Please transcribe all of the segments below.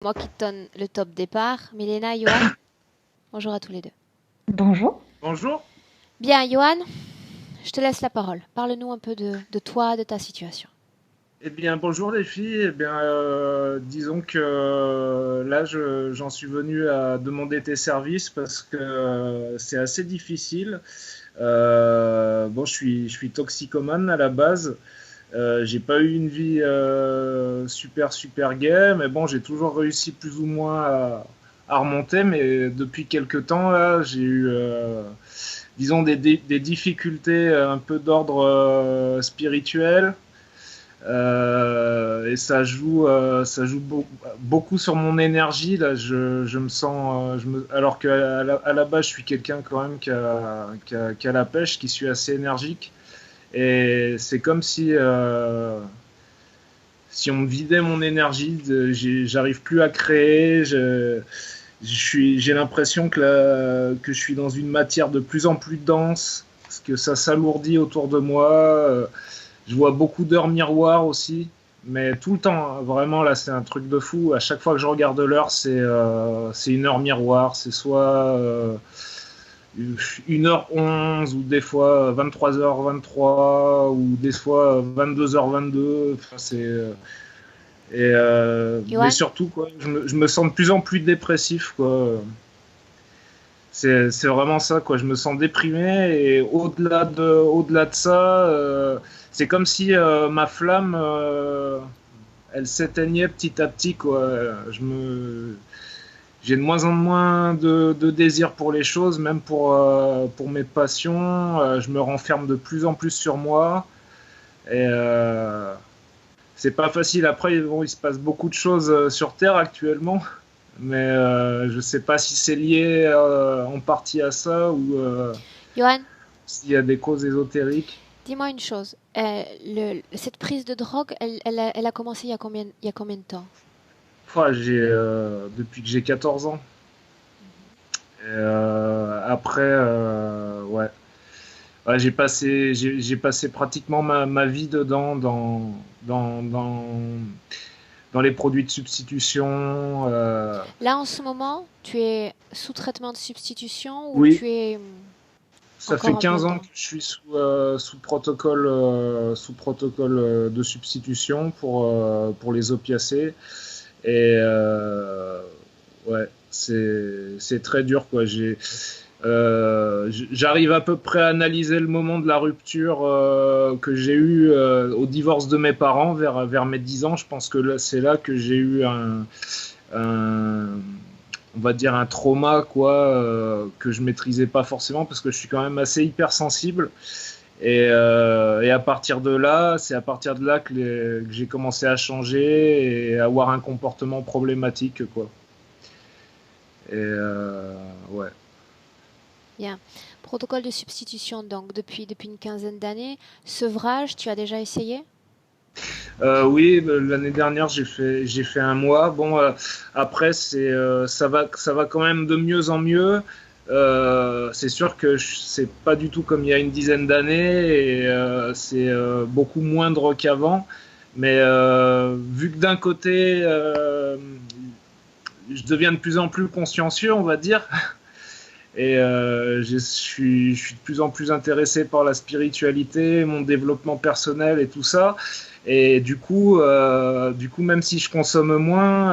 Moi qui te donne le top départ. Milena, Johan, bonjour à tous les deux. Bonjour. Bonjour. Bien, Johan, je te laisse la parole. Parle-nous un peu de toi, de ta situation. Eh bien, bonjour les filles. Eh bien, disons que là, j'en suis venu à demander tes services parce que c'est assez difficile. Bon, je suis toxicomane à la base. J'ai pas eu une vie super gay, mais bon, j'ai toujours réussi plus ou moins à remonter. Mais depuis quelques temps, là, j'ai eu, disons, des difficultés un peu d'ordre spirituel. Et ça joue beaucoup sur mon énergie. Là, je me sens, alors qu'à la base, je suis quelqu'un quand même qui a la pêche, qui suis assez énergique. Et c'est comme si on me vidait mon énergie, j'arrive plus à créer. J'ai l'impression que je suis dans une matière de plus en plus dense, parce que ça s'alourdit autour de moi. Je vois beaucoup d'heures miroirs aussi, mais tout le temps, hein, vraiment là, c'est un truc de fou. À chaque fois que je regarde l'heure, c'est une heure miroir. C'est soit 1h11 ou des fois 23h23 ou des fois 22h22. Enfin, mais Johan, surtout, quoi, je me sens de plus en plus dépressif, quoi. C'est vraiment ça, quoi. Je me sens déprimé et au-delà de ça, c'est comme si ma flamme, elle s'éteignait petit à petit, quoi. J'ai de moins en moins de désir pour les choses, même pour mes passions. Je me renferme de plus en plus sur moi et c'est pas facile. Après, bon, il se passe beaucoup de choses sur Terre actuellement. Mais je sais pas si c'est lié en partie à ça ou Johan, s'il y a des causes ésotériques. dis-moi une chose. Cette prise de drogue, elle a commencé il y a combien de temps? Enfin, depuis que j'ai 14 ans. Et, après, ouais. Ouais, j'ai passé pratiquement ma vie dedans, dans, dans, dans les produits de substitution. Là, en ce moment, tu es sous traitement de substitution ou Oui, tu es ça fait encore en plein 15 ans dedans? que je suis sous protocole de substitution pour les opiacés. Et ouais, c'est très dur, quoi. J'arrive à peu près à analyser le moment de la rupture que j'ai eu au divorce de mes parents vers mes 10 ans. Je pense que c'est là que j'ai eu un, on va dire un trauma, quoi, que je maîtrisais pas forcément parce que je suis quand même assez hypersensible. Et à partir de là, c'est à partir de là que j'ai commencé à changer et à avoir un comportement problématique, quoi. Et ouais. Bien. Protocole de substitution, donc depuis une quinzaine d'années. Sevrage, tu as déjà essayé? Oui, l'année dernière j'ai fait un mois. Bon, après ça va quand même de mieux en mieux. C'est sûr que c'est pas du tout comme il y a une dizaine d'années et c'est beaucoup moindre qu'avant. Mais vu que d'un côté je deviens de plus en plus consciencieux, on va dire, et je suis de plus en plus intéressé par la spiritualité, mon développement personnel et tout ça. Et du coup, même si je consomme moins,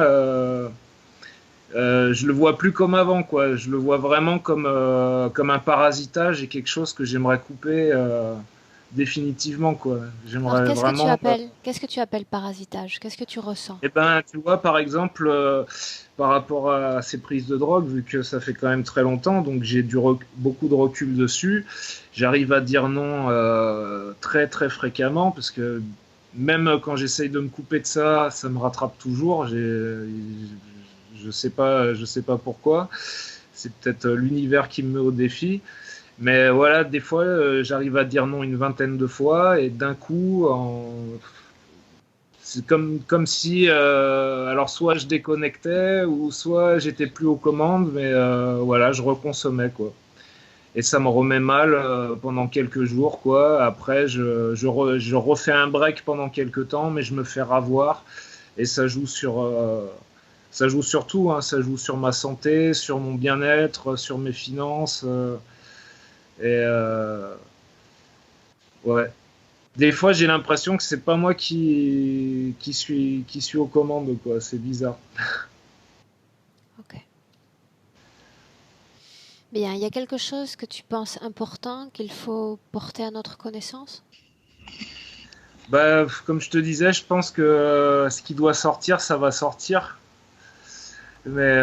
je le vois plus comme avant, quoi. Je le vois vraiment comme un parasitage et quelque chose que j'aimerais couper définitivement, quoi. Alors, J'aimerais vraiment. qu'est-ce que tu appelles parasitage? Qu'est-ce que tu ressens? Eh ben, tu vois, par exemple, par rapport à ces prises de drogue, vu que ça fait quand même très longtemps, donc j'ai beaucoup de recul dessus, j'arrive à dire non très très fréquemment, parce que même quand j'essaye de me couper de ça, ça me rattrape toujours. Je sais pas pourquoi. C'est peut-être l'univers qui me met au défi. Mais voilà, des fois, j'arrive à dire non une vingtaine de fois, et d'un coup, c'est comme si, alors soit je déconnectais, ou soit j'étais plus aux commandes, mais voilà, je reconsommais, quoi. Et ça me remet mal pendant quelques jours, quoi. Après, je refais un break pendant quelques temps, mais je me fais ravoir, et ça joue ça joue sur tout, hein, ça joue sur ma santé, sur mon bien-être, sur mes finances. Et ouais. Des fois, j'ai l'impression que c'est pas moi qui suis aux commandes, quoi. C'est bizarre. Ok. Bien, il y a quelque chose que tu penses important qu'il faut porter à notre connaissance? Bah, comme je te disais, je pense que ce qui doit sortir, ça va sortir. Mais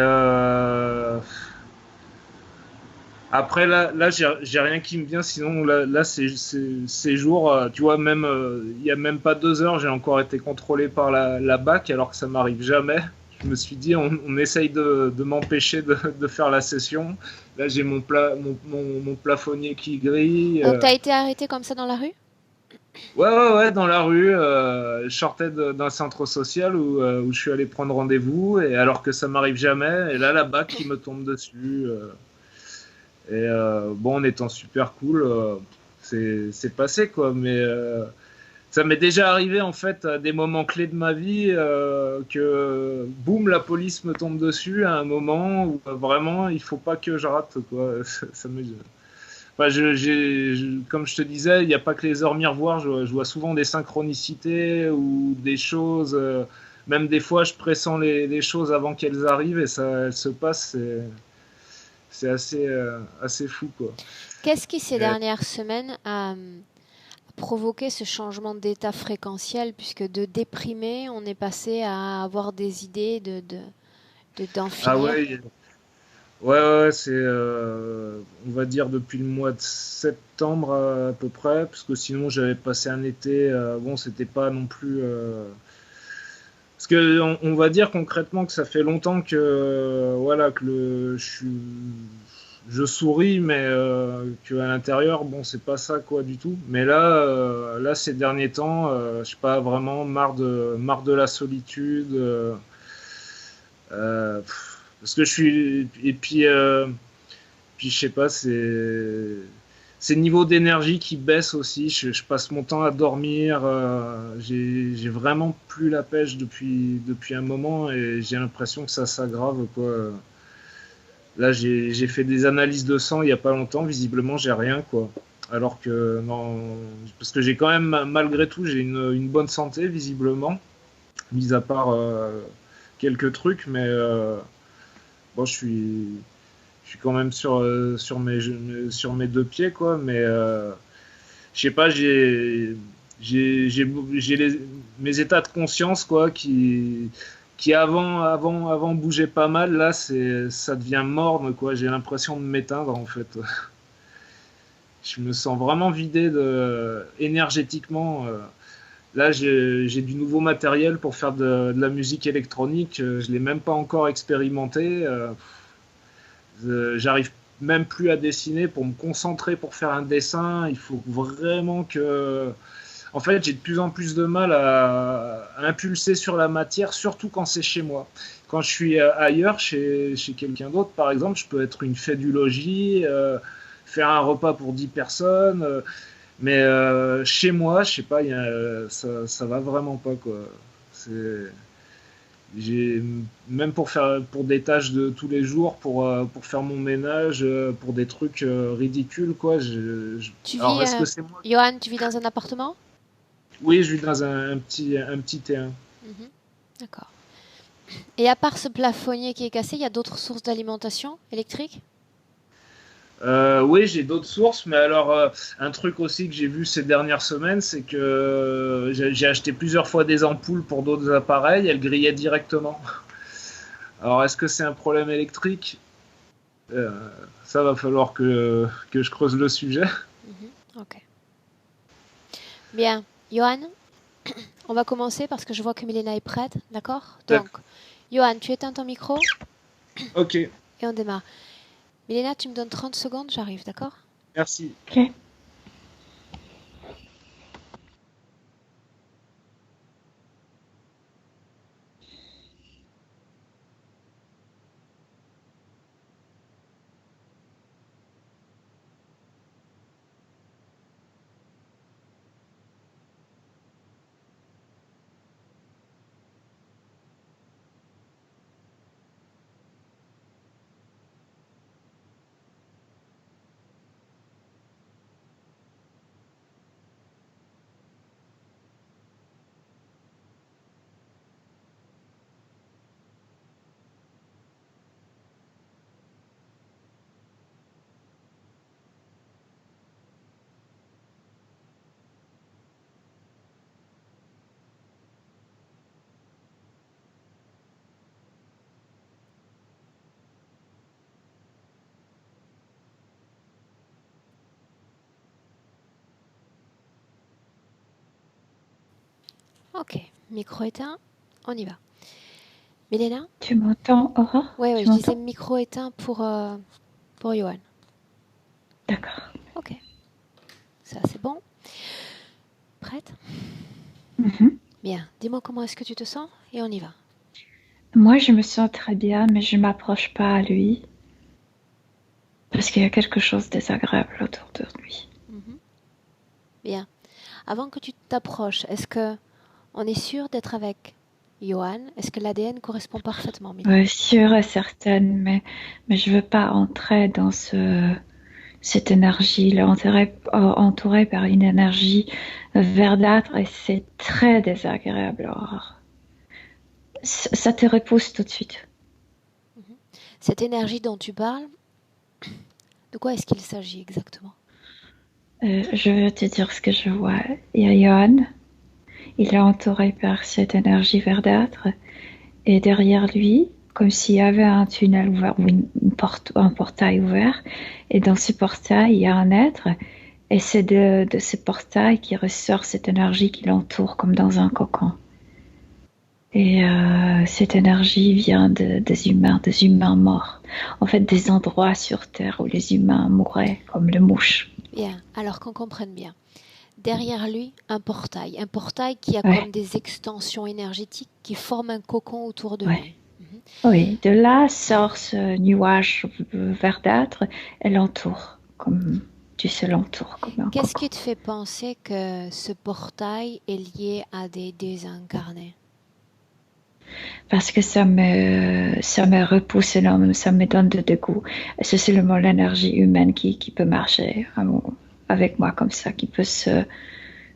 après, là j'ai rien qui me vient. Sinon, là ces jours, tu vois, même il y a même pas 2 heures, j'ai encore été contrôlé par la BAC, alors que ça m'arrive jamais. Je me suis dit, on essaye de m'empêcher de faire la session. Là, j'ai mon plafonnier qui grille. Donc, tu as été arrêté comme ça dans la rue? Ouais, dans la rue, je sortais d'un centre social où je suis allé prendre rendez-vous, et alors que ça m'arrive jamais, et là, la BAC qui me tombe dessus. Et bon, en étant super cool, c'est passé, quoi. Mais ça m'est déjà arrivé, en fait, à des moments clés de ma vie, que boum, la police me tombe dessus à un moment où vraiment, il faut pas que je rate, quoi. Ça me... Enfin, comme je te disais, il n'y a pas que les heures miroirs, je vois souvent des synchronicités ou des choses. Même des fois, je pressens les choses avant qu'elles arrivent et ça, elles se passent. C'est assez fou, quoi. Qu'est-ce qui, ces Et, dernières semaines, a provoqué ce changement d'état fréquentiel, puisque de déprimer, on est passé à avoir des idées d'en ah finir? ouais, ouais, c'est, on va dire, depuis le mois de septembre à peu près, parce que sinon j'avais passé un été, bon, c'était pas non plus. Parce que on va dire concrètement que ça fait longtemps que, voilà, que je souris, mais que à l'intérieur, bon, c'est pas ça, quoi, du tout. Mais là, ces derniers temps, je sais pas, vraiment marre de la solitude. Parce que je suis. Et puis je sais pas, c'est le niveau d'énergie qui baisse aussi. Je passe mon temps à dormir. J'ai vraiment plus la pêche depuis un moment et j'ai l'impression que ça s'aggrave, quoi. Là, j'ai fait des analyses de sang il y a pas longtemps. Visiblement, j'ai rien, quoi. Alors que non, parce que j'ai quand même, malgré tout, j'ai une bonne santé visiblement, mis à part quelques trucs, mais bon, je suis quand même sur mes deux pieds, quoi. Mais je sais pas, j'ai mes états de conscience, quoi, qui avant bougeaient pas mal. Là, ça devient morne, quoi. J'ai l'impression de m'éteindre, en fait. Je me sens vraiment vidé énergétiquement. Là, j'ai du nouveau matériel pour faire de la musique électronique. Je l'ai même pas encore expérimenté. J'arrive même plus à dessiner. Pour me concentrer pour faire un dessin, il faut vraiment que. En fait, j'ai de plus en plus de mal à impulser sur la matière, surtout quand c'est chez moi. Quand je suis ailleurs, chez quelqu'un d'autre, par exemple, je peux être une fée du logis, faire un repas pour 10 personnes, mais chez moi, je sais pas, ça va vraiment pas, quoi. C'est, j'ai même pour des tâches de tous les jours, pour faire mon ménage, pour des trucs ridicules, quoi. Tu Alors, vis, est-ce que c'est moi? Johan, tu vis dans un appartement? Oui, je vis dans un petit T1. Mhm. D'accord. Et à part ce plafonnier qui est cassé, il y a d'autres sources d'alimentation électrique? Oui, j'ai d'autres sources, mais alors un truc aussi que j'ai vu ces dernières semaines, c'est que j'ai acheté plusieurs fois des ampoules pour d'autres appareils, elles grillaient directement. Alors, est-ce que c'est un problème électrique? Euh, Ça va falloir que je creuse le sujet. Mhm. Ok. Bien. Johan, on va commencer parce que je vois que Milena est prête, d'accord? Donc, D'accord. Johan, tu éteins ton micro Ok, et on démarre. Milena, tu me donnes 30 secondes, j'arrive, d'accord? merci. Ok. Ok, micro éteint, on y va. Milena? Tu m'entends, Aurore? Ouais, Tu je disais m'entends? micro éteint pour Johan. D'accord. Ok, ça c'est bon. Prête? Mhm. Bien, dis-moi comment est-ce que tu te sens et on y va. Moi, je me sens très bien, mais je m'approche pas à lui parce qu'il y a quelque chose de désagréable autour de lui. Mhm. Bien, avant que tu t'approches, est-ce que on est sûr d'être avec Johan? Est-ce que l'ADN correspond parfaitement, Milena? Sûre et certaine, mais je veux pas entrer dans cette énergie. Il est entouré par une énergie verdâtre et c'est très désagréable, Aurore. Ça te repousse tout de suite. Mhm. Cette énergie dont tu parles, de quoi est-ce qu'il s'agit exactement? Je veux te dire ce que je vois. Il y a Johan, il est entouré par cette énergie verdâtre et derrière lui, comme s'il y avait un tunnel ouvert ou un portail ouvert. Et dans ce portail, il y a un être. Et c'est de ce portail qui ressort cette énergie qui l'entoure comme dans un cocon. Et cette énergie vient des humains morts. En fait, des endroits sur Terre où les humains mouraient, comme les mouches. Bien, alors qu'on comprenne bien. Derrière lui, un portail qui a Ouais, comme des extensions énergétiques qui forment un cocon autour de ouais. lui. Mhm. Oui, de là sort ce nuage verdâtre et l'entoure, comme tu sais, l'entoure comme un Qu'est-ce cocon. qui te fait penser que ce portail est lié à des désincarnés? Parce que ça me repousse énormément, ça me donne de dégoût. Et c'est seulement l'énergie humaine qui peut marcher avec moi comme ça, qui peut se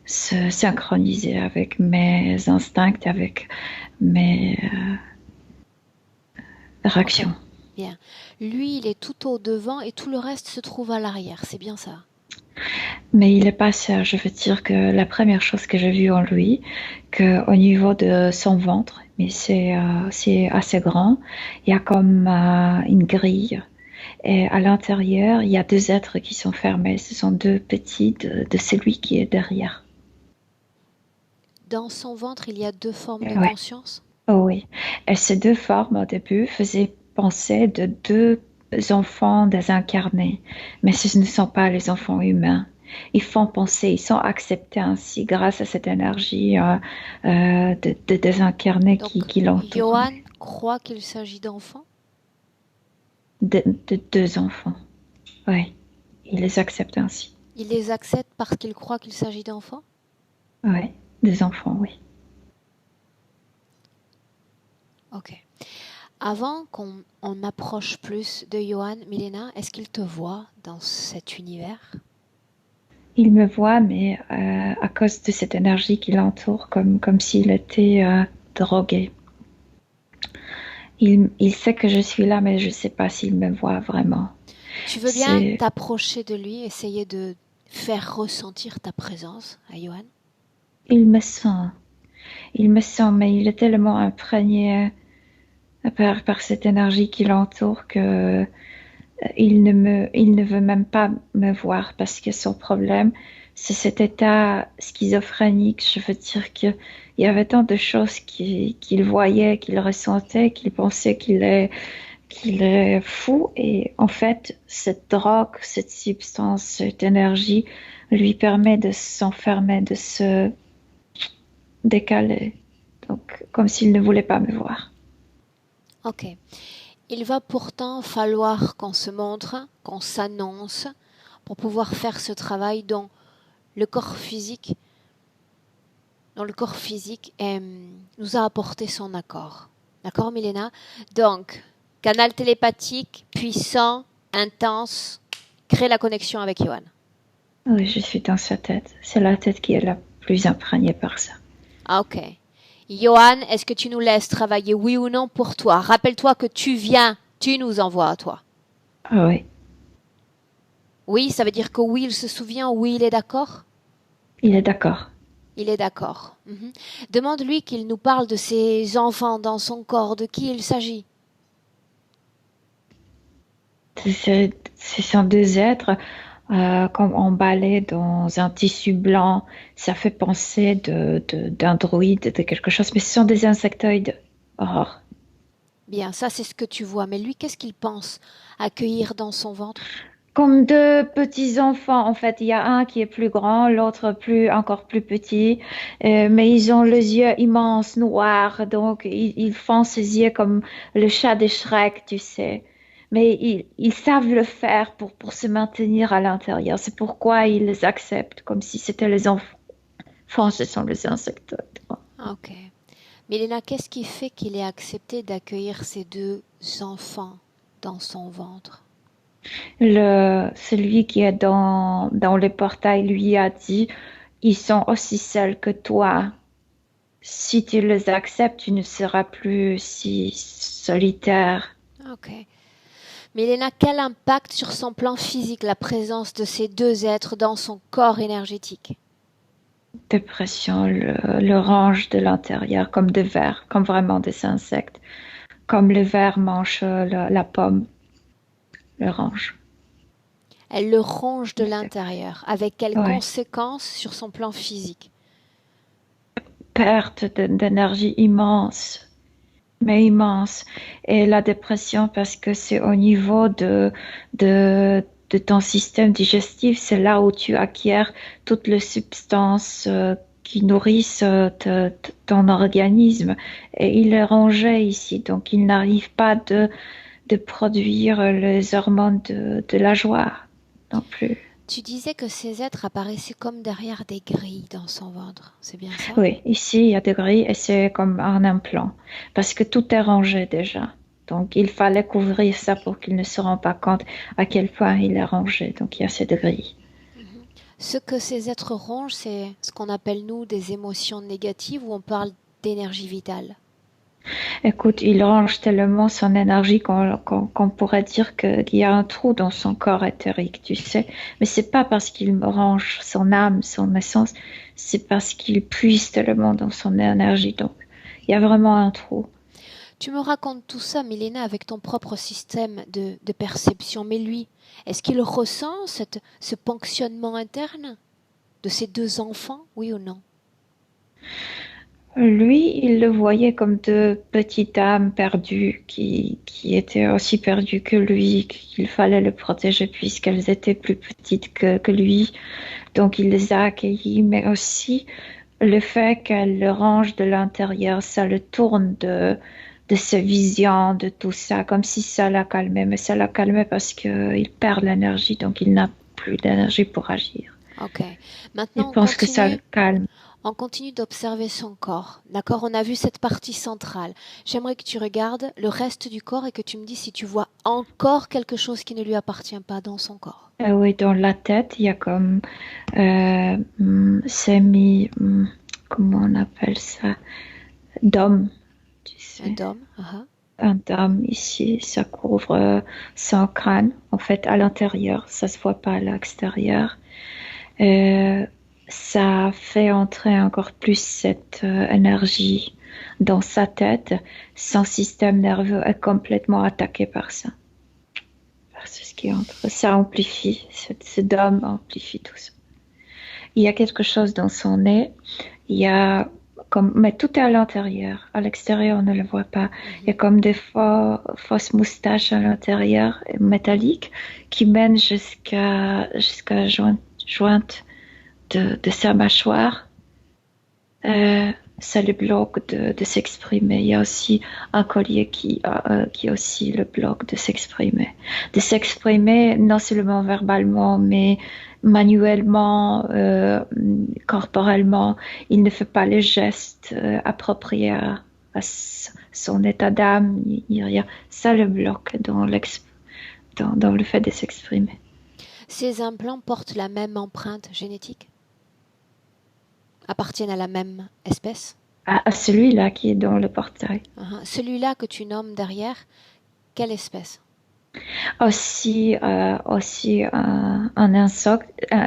synchroniser avec mes instincts, avec mes Ok, réactions. bien. Lui, il est tout au devant et tout le reste se trouve à l'arrière, c'est bien ça? Mais il est pas ça. Je veux dire que la première chose que j'ai vue en lui, qu'au niveau de son ventre, mais c'est assez grand, il y a comme une grille. Et à l'intérieur, il y a deux êtres qui sont fermés. Ce sont deux petits de celui qui est derrière. Dans son ventre, il y a deux formes de Ouais. conscience? Oh oui. Et ces deux formes, au début, faisaient penser de deux enfants désincarnés. Mais ce ne sont pas les enfants humains. Ils font penser, ils sont acceptés ainsi grâce à cette énergie de désincarnés Donc, qui l'entourent. Johan croit qu'il s'agit d'enfants? De deux enfants. Oui. Il les accepte ainsi. Il les accepte parce qu'il croit qu'il s'agit d'enfants? Oui. Deux enfants, oui. Ok. Avant qu'on approche plus de Johan, Milena, est-ce qu'il te voit dans cet univers? Il me voit, mais à cause de cette énergie qui l'entoure, comme s'il était drogué. Il sait que je suis là, mais je ne sais pas s'il me voit vraiment. Tu veux bien C'est, t'approcher de lui, essayer de faire ressentir ta présence à Johan? il me sent, mais il est tellement imprégné par cette énergie qui l'entoure que il ne veut même pas me voir parce que son problème, c'est cet état schizophrénique. Je veux dire qu'il y avait tant de choses qu'il voyait, qu'il ressentait, qu'il pensait qu'il est fou. Et en fait, cette drogue, cette substance, cette énergie lui permet de s'enfermer, de se décaler. Donc, comme s'il ne voulait pas me voir. Ok. Il va pourtant falloir qu'on se montre, qu'on s'annonce pour pouvoir faire ce travail le corps physique, dont le corps physique nous a apporté son accord. D'accord, Milena? Donc, canal télépathique, puissant, intense, crée la connexion avec Johan. Oui, je suis dans sa tête. C'est la tête qui est la plus imprégnée par ça. Ah, ok. Johan, est-ce que tu nous laisses travailler, oui ou non, pour toi? Rappelle-toi que tu viens, tu nous envoies à toi. Ah oui, Oui, ça veut dire que oui, il se souvient, oui, il est d'accord? il est d'accord. Il est d'accord. Mhm. Demande-lui qu'il nous parle de ses enfants dans son corps, de qui il s'agit. Ce sont deux êtres. comme emballé dans un tissu blanc. Ça fait penser d'un druide, de quelque chose, mais ce sont des insectoïdes. Aurore. Bien, ça c'est ce que tu vois. Mais lui, qu'est-ce qu'il pense accueillir dans son ventre? Comme deux petits enfants, en fait, il y a un qui est plus grand, l'autre encore plus petit, mais ils ont les yeux immenses, noirs, donc ils font ces yeux comme le chat de Shrek, tu sais. Mais ils savent le faire pour se maintenir à l'intérieur. C'est pourquoi ils les acceptent, comme si c'était les enfants. Enfin, ce sont les insectes. Ok. Milena, qu'est-ce qui fait qu'il ait accepté d'accueillir ces deux enfants dans son ventre? Celui qui est dans le portail lui a dit, ils sont aussi seuls que toi. Si tu les acceptes, tu ne seras plus si solitaire. Ok. Milena, quel impact sur son plan physique la présence de ces deux êtres dans son corps énergétique? Dépression le range de l'intérieur, comme des vers, comme vraiment des insectes. Comme le ver mange la pomme, le range. Elle le ronge de l'intérieur. Avec quelles Ouais. conséquences sur son plan physique? Perte d'énergie immense, mais immense. Et la dépression, parce que c'est au niveau de ton système digestif, c'est là où tu acquiers toutes les substances qui nourrissent ton organisme. Et il est rongé ici, donc il n'arrive pas de produire les hormones de la joie non plus. Tu disais que ces êtres apparaissaient comme derrière des grilles dans son ventre. C'est bien ça? Oui, ici, il y a des grilles et c'est comme un implant, parce que tout est rangé déjà. Donc, il fallait couvrir ça pour qu'ils ne se rendent pas compte à quel point il est rangé. Donc, il y a ces grilles. Ce que ces êtres rongent, c'est ce qu'on appelle nous des émotions négatives ou on parle d'énergie vitale. Écoute, il range tellement son énergie qu'on pourrait dire qu'il y a un trou dans son corps éthérique, tu sais. Mais c'est pas parce qu'il range son âme, son essence, c'est parce qu'il puise tellement dans son énergie. Donc, il y a vraiment un trou. Tu me racontes tout ça, Milena, avec ton propre système de perception. Mais lui, est-ce qu'il ressent ce ponctionnement interne de ces deux enfants, oui ou non? Lui, il le voyait comme deux petites âmes perdues qui étaient aussi perdues que lui, qu'il fallait le protéger puisqu'elles étaient plus petites que lui. Donc, il les a accueillies, mais aussi le fait qu'elle le range de l'intérieur, ça le tourne de ses visions, de tout ça, comme si ça l'a calmé. Mais ça l'a calmé parce qu'il perd l'énergie, donc il n'a plus d'énergie pour agir. Ok. Il Maintenant, pense que ça le calme. on continue d'observer son corps. D'accord? On a vu cette partie centrale. J'aimerais que tu regardes le reste du corps et que tu me dis si tu vois encore quelque chose qui ne lui appartient pas dans son corps. Oui, dans la tête, il y a comme comment on appelle ça? Dôme, tu Un sais. dôme. Ah, Un dôme ici, ça couvre son crâne, en fait, à l'intérieur. Ça se voit pas à l'extérieur. Euh, Ça fait entrer encore plus cette énergie dans sa tête. Son système nerveux est complètement attaqué par ça. C'est ce qui entre. Ça amplifie, ce dôme amplifie tout ça. Il y a quelque chose dans son nez. Il y a comme, mais tout est à l'intérieur. À l'extérieur, on ne le voit pas. Il y a comme des fausses moustaches à l'intérieur, métalliques, qui mènent jusqu'à jointe de sa mâchoire. Ça le bloque de s'exprimer. Il y a aussi un collier qui aussi le bloque de s'exprimer. De s'exprimer non seulement verbalement, mais manuellement, corporellement. Il ne fait pas les gestes appropriés à son état d'âme, ni rien. Ça le bloque dans le fait de s'exprimer. ces implants portent la même empreinte génétique? Appartiennent à la même espèce? À celui-là qui est dans le portail. Celui-là que tu nommes derrière, quelle espèce? Aussi un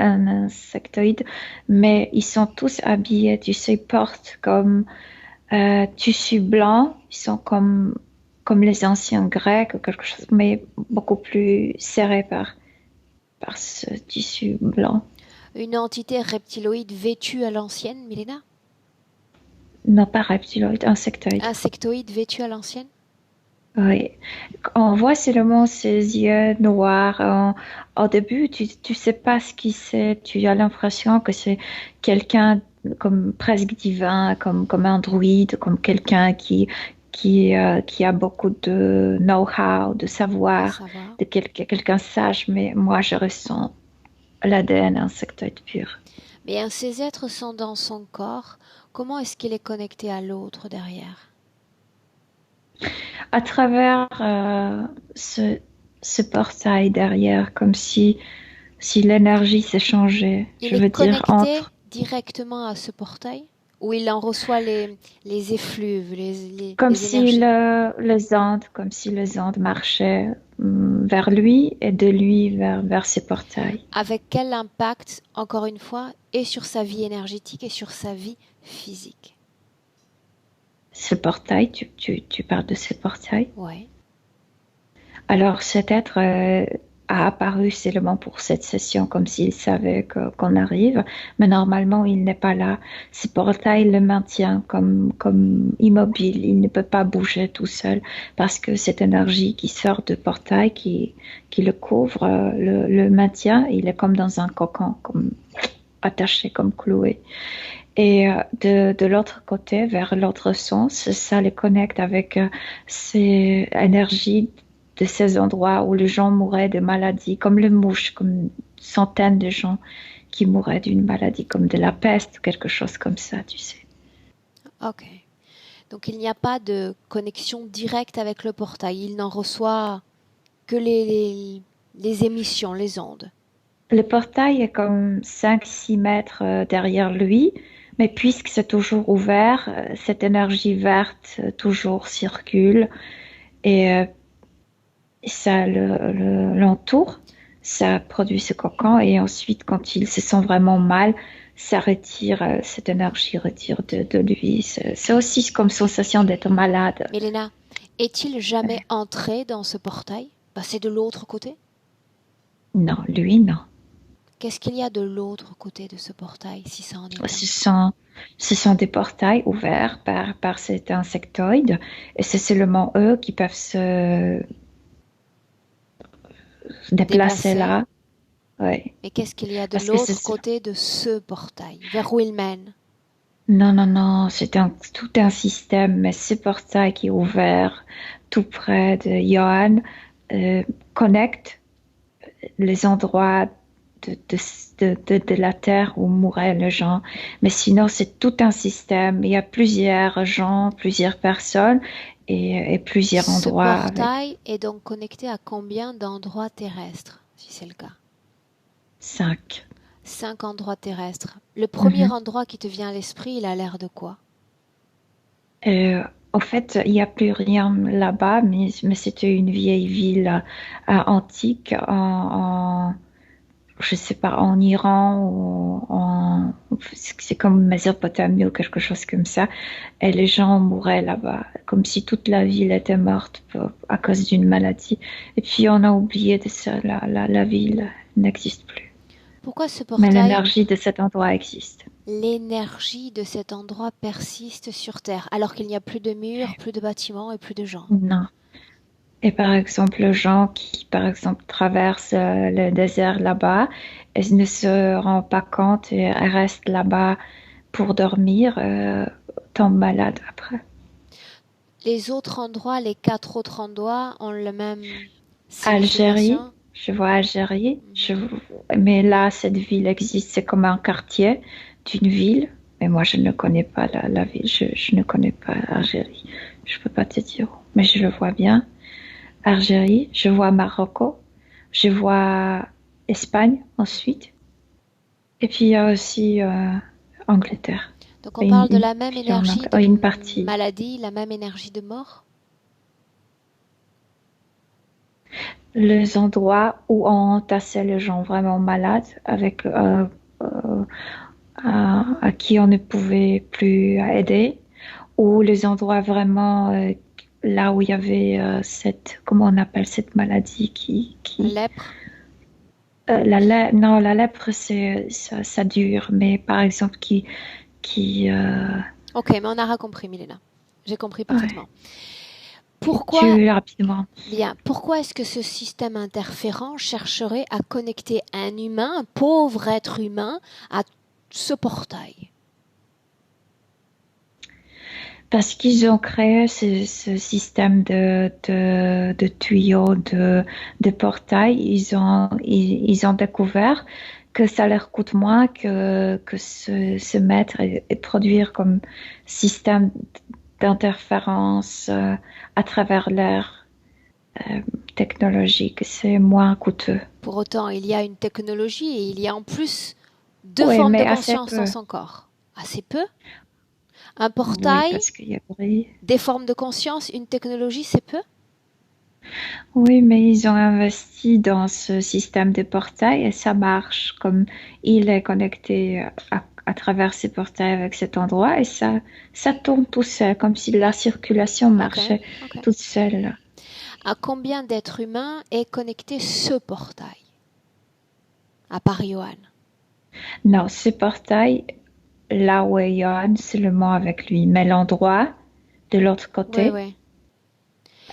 insectoïde, mais ils sont tous habillés, tu sais, ils portent comme tissu blanc, ils sont comme les anciens Grecs ou quelque chose, mais beaucoup plus serrés par ce tissu blanc. Une entité reptiloïde vêtue à l'ancienne, Milena? Non, pas reptiloïde, insectoïde. Insectoïde vêtue à l'ancienne? Oui. On voit seulement ses yeux noirs. Au début, tu sais pas ce qu'il c'est. Tu as l'impression que c'est quelqu'un comme presque divin, comme un druide, comme quelqu'un qui a beaucoup de know-how, de savoir, de quelqu'un sage. Mais moi, je ressens l'ADN insectoïde pur. Mais ces êtres sont dans son corps. Comment est-ce qu'il est connecté à l'autre derrière? À travers ce portail derrière, comme si l'énergie s'est changée. Il est connecté directement à ce portail? Ou il en reçoit les effluves, comme les si énergies? comme si les ondes marchaient vers lui et de lui vers ce portail. Avec quel impact, encore une fois, et sur sa vie énergétique et sur sa vie physique? Ce portail, tu parles de ce portail? Oui. Alors cet être a apparu seulement pour cette session, comme s'il savait qu'on arrive, mais normalement il n'est pas là. Ce portail le maintient comme immobile, il ne peut pas bouger tout seul, parce que cette énergie qui sort du portail, qui le couvre, le maintient, il est comme dans un cocon, comme attaché, comme cloué. Et de l'autre côté, vers l'autre sens, ça le connecte avec ces énergies de ces endroits où les gens mouraient de maladies, comme les mouches, comme centaines de gens qui mouraient d'une maladie, comme de la peste, quelque chose comme ça, tu sais. Ok. Donc il n'y a pas de connexion directe avec le portail, il n'en reçoit que les émissions, les ondes. Le portail est comme 5-6 mètres derrière lui, mais puisque c'est toujours ouvert, cette énergie verte toujours circule et ça l'entoure, ça produit ce cocon et ensuite quand il se sent vraiment mal, ça retire, cette énergie retire de lui. C'est aussi comme sensation d'être malade. Milena, est-il jamais entré dans ce portail? Passé de l'autre côté? Non, lui non. Qu'est-ce qu'il y a de l'autre côté de ce portail, si ça en est un? Ce sont des portails ouverts par cet insectoïde et c'est seulement eux qui peuvent se déplacer là. Ouais. Mais qu'est-ce qu'il y a de l'autre côté de ce portail? Vers où il mène? Non, c'est tout un système, mais ce portail qui est ouvert tout près de Johan connecte les endroits de la terre où mouraient les gens. Mais sinon, c'est tout un système. Il y a plusieurs gens, plusieurs personnes et plusieurs endroits. Ce portail est donc connecté à combien d'endroits terrestres, si c'est le cas? 5. 5 endroits terrestres. Le premier endroit qui te vient à l'esprit, il a l'air de quoi? En fait, il n'y a plus rien là-bas, mais c'était une vieille ville antique je sais pas, en Iran ou c'est comme Mésopotamie ou quelque chose comme ça. Et les gens mouraient là-bas, comme si toute la ville était morte à cause d'une maladie. Et puis on a oublié de ça, la ville n'existe plus. Pourquoi ce portail? Mais l'énergie de cet endroit existe. L'énergie de cet endroit persiste sur Terre, alors qu'il n'y a plus de murs, plus de bâtiments et plus de gens. Non. Et par exemple, les gens qui, par exemple, traversent le désert là-bas, ils ne se rendent pas compte et restent là-bas pour dormir, tombent malades après. Les autres endroits, les 4 autres endroits ont le même Algérie, je vois Algérie, mais là, cette ville existe, c'est comme un quartier d'une ville, mais moi, je ne connais pas la ville, je ne connais pas Algérie, je peux pas te dire, mais je le vois bien. Algérie, je vois Maroc, je vois Espagne ensuite, et puis il y a aussi Angleterre. Donc on parle de la même énergie de maladie, la même énergie de mort? Les endroits où on entassait les gens vraiment malades, avec à qui on ne pouvait plus aider, ou les endroits vraiment là où il y avait comment on appelle cette maladie qui... Lèpre? Non, la lèpre, ça dure, mais par exemple, Ok, mais on aura compris, Milena. J'ai compris ouais, parfaitement. Pourquoi, tue rapidement. bien, pourquoi est-ce que ce système interférent chercherait à connecter un humain, un pauvre être humain, à ce portail? Parce qu'ils ont créé ce système de tuyaux, de portails, ils ont découvert que ça leur coûte moins que se mettre et produire comme système d'interférence à travers l'air technologique. C'est moins coûteux. Pour autant, il y a une technologie et il y a en plus deux Oui, formes de mais assez conscience dans peu. son corps. Assez peu. Un Oui, portail, parce qu'il y a bruit. des formes de conscience, une technologie, c'est peu. Oui, mais ils ont investi dans ce système de portail et ça marche comme il est connecté à travers ces portails avec cet endroit et ça tourne tout seul, comme si la circulation Ok, marchait ok. toute seule. À combien d'êtres humains est connecté ce portail? À part Johan. Non, ce portail, là où est Johan, c'est le mot avec lui, mais l'endroit de l'autre Oui, côté, oui.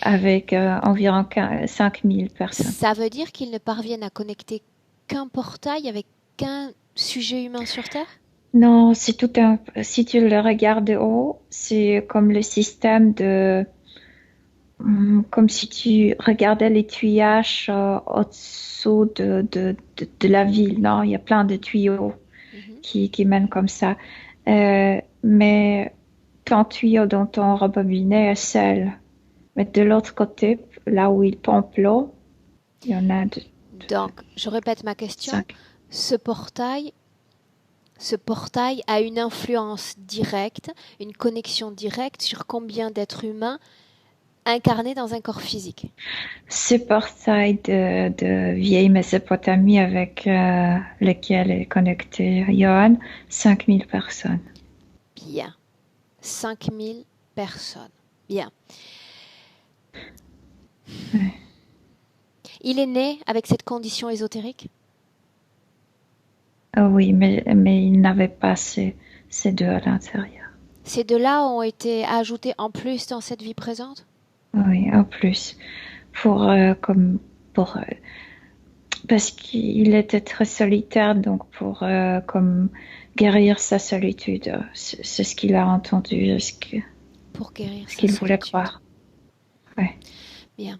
avec environ 5000 personnes. Ça veut dire qu'ils ne parviennent à connecter qu'un portail avec qu'un sujet humain sur Terre? Non, c'est tout un. Si tu le regardes de haut, c'est comme le système comme si tu regardais les tuyaux au-dessous de la ville. Non, il y a plein de tuyaux Mhm. qui mènent comme ça. Mais ton tuyau dans ton robinet est seul. Mais de l'autre côté, là où il pompe l'eau, il y en a Donc, je répète ma question. cinq. Ce portail, ce portail a une influence directe, une connexion directe sur combien d'êtres humains incarnés dans un corps physique? Ce portail de vieille Mésopotamie avec lequel est connecté Johan, 5000 personnes. Bien. 5000 personnes. Bien. Ouais. Il est né avec cette condition ésotérique? Ah oui, mais il n'avait pas ces deux à l'intérieur. Ces deux-là ont été ajoutés en plus dans cette vie présente? Oui, en plus, pour, comme, pour, parce qu'il était très solitaire, donc pour comme guérir sa solitude, c'est ce qu'il a entendu, Pour guérir ce sa qu'il voulait solitude. croire. Ouais. Bien.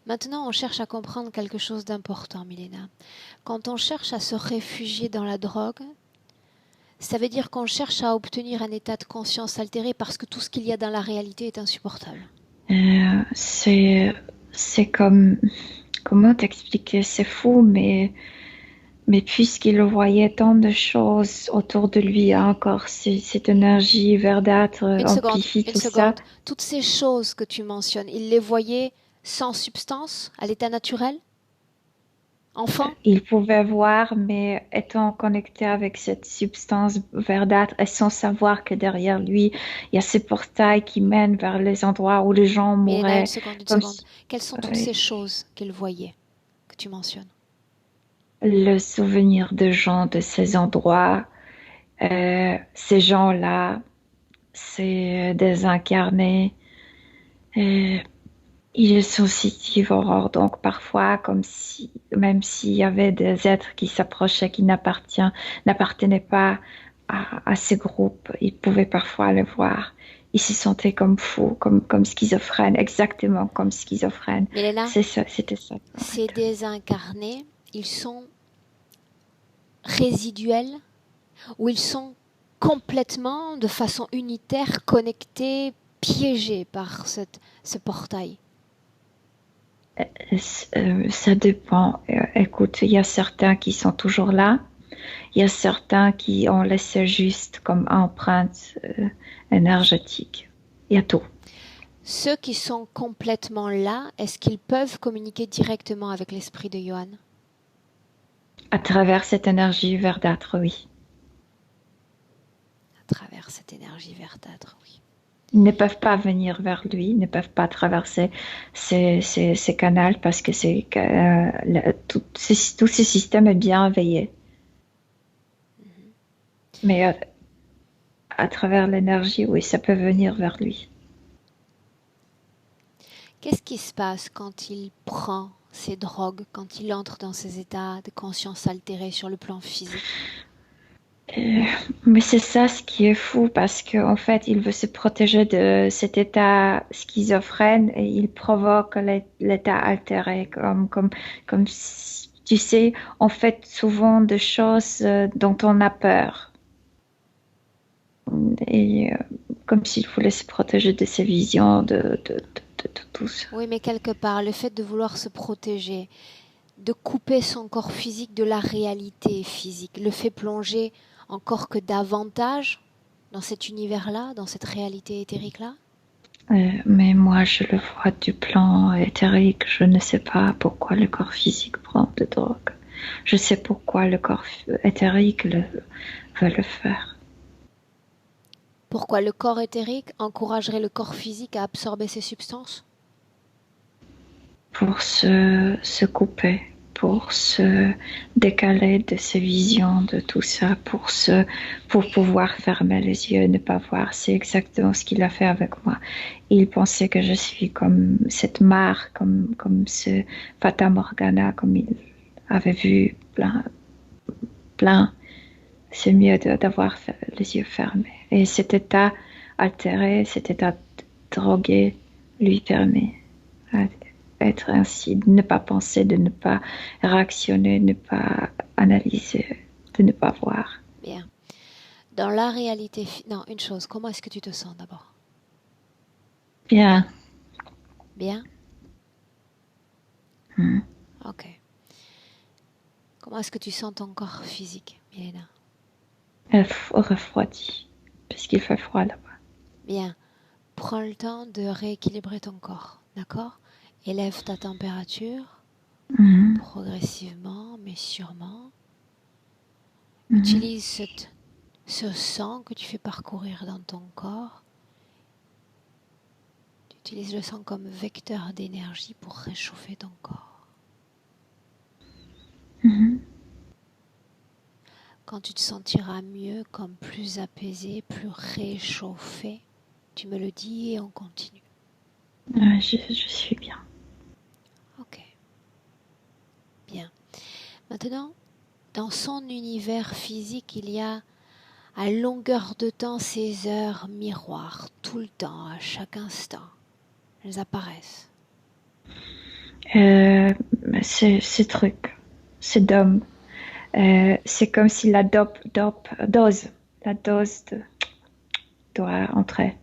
Maintenant, on cherche à comprendre quelque chose d'important, Milena. Quand on cherche à se réfugier dans la drogue, ça veut dire qu'on cherche à obtenir un état de conscience altéré parce que tout ce qu'il y a dans la réalité est insupportable. C'est, c'est comme, comment t'expliquer, c'est fou, mais puisqu'il voyait tant de choses autour de lui, encore cette énergie verdâtre amplifie Une tout ça. seconde. Toutes ces choses que tu mentionnes, il les voyait sans substance, à l'état naturel, enfant? Il pouvait voir, mais étant connecté avec cette substance verdâtre et sans savoir que derrière lui, il y a ces portails qui mènent vers les endroits où les gens Milena, mouraient, une comme seconde. si, Quelles sont toutes euh, ces choses qu'il voyait, que tu mentionnes? le souvenir de gens de ces endroits, ces gens-là, c'est désincarné. Euh, ils sont sensitivores, donc parfois, comme si, même s'il y avait des êtres qui s'approchaient, qui n'appartenaient pas à ce groupe, ils pouvaient parfois le voir. Ils se sentaient comme fous, comme schizophrènes, exactement comme schizophrènes. Milena, C'est ça, c'était ça. ces désincarnés, ils sont résiduels ou ils sont complètement, de façon unitaire, connectés, piégés par ce portail? Ça dépend. Écoute, il y a certains qui sont toujours là. Il y a certains qui ont laissé juste comme empreinte énergétique. Il y a tout. Ceux qui sont complètement là, est-ce qu'ils peuvent communiquer directement avec l'esprit de Johan? À travers cette énergie verdâtre, oui. À travers cette énergie verdâtre, oui. Ils ne peuvent pas venir vers lui, ils ne peuvent pas traverser ces canaux parce que tout ce système est bien veillé. Mais à travers l'énergie, oui, ça peut venir vers lui. Qu'est-ce qui se passe quand il prend ces drogues, quand il entre dans ces états de conscience altérés sur le plan physique? Mais c'est ça ce qui est fou parce qu'en fait, il veut se protéger de cet état schizophrène et il provoque l'état altéré comme tu sais, on fait souvent des choses dont on a peur. Et comme s'il voulait se protéger de ses visions, de tout ça. Oui, mais quelque part, le fait de vouloir se protéger, de couper son corps physique de la réalité physique, le fait plonger encore que davantage dans cet univers-là, dans cette réalité éthérique-là? Mais moi, je le vois du plan éthérique. Je ne sais pas pourquoi le corps physique prend de drogue. Je sais pourquoi le corps éthérique veut le faire. Pourquoi le corps éthérique encouragerait le corps physique à absorber ces substances? Pour se couper, pour se décaler de ses visions, de tout ça, pour pouvoir fermer les yeux et ne pas voir. C'est exactement ce qu'il a fait avec moi. Il pensait que je suis comme cette mare, comme ce Fata Morgana, comme il avait vu plein. C'est mieux d'avoir les yeux fermés. Et cet état altéré, cet état drogué lui permet d'être ainsi, de ne pas penser, de ne pas réactionner, de ne pas analyser, de ne pas voir. Bien. Dans la réalité... Non, une chose, comment est-ce que tu te sens d'abord? Bien. Bien? Ok. Comment est-ce que tu sens ton corps physique, Milena? Refroidi, parce qu'il fait froid là-bas. Bien. Prends le temps de rééquilibrer ton corps, d'accord? Élève ta température progressivement, mais sûrement. Utilise ce sang que tu fais parcourir dans ton corps. Tu utilises le sang comme vecteur d'énergie pour réchauffer ton corps. Quand tu te sentiras mieux, comme plus apaisé, plus réchauffé, tu me le dis et on continue. Je suis bien. Ok. Bien. Maintenant, dans son univers physique, il y a à longueur de temps ces heures miroirs, tout le temps, à chaque instant. Elles apparaissent. Ces trucs, ces dômes, c'est comme si la dose doit entrer.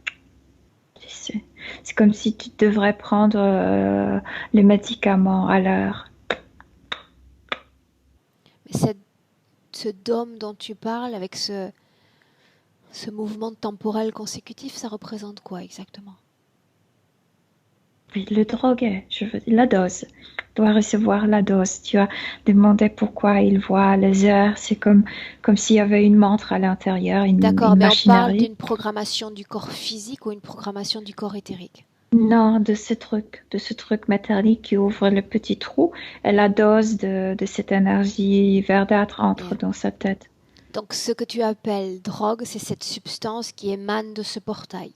Tu sais. C'est comme si tu devrais prendre les médicaments à l'heure. Mais ce dôme dont tu parles, avec ce mouvement temporel consécutif, ça représente quoi exactement? Oui, le drogué, je veux dire, la dose, doit recevoir la dose. Tu as demandé pourquoi il voit les heures. C'est comme s'il y avait une montre à l'intérieur, D'accord, une mais on parle machinerie. d'une programmation du corps physique ou une programmation du corps éthérique? Non, de ce truc métallique qui ouvre le petit trou et la dose de cette énergie verdâtre entre dans sa tête. Donc ce que tu appelles drogue, c'est cette substance qui émane de ce portail.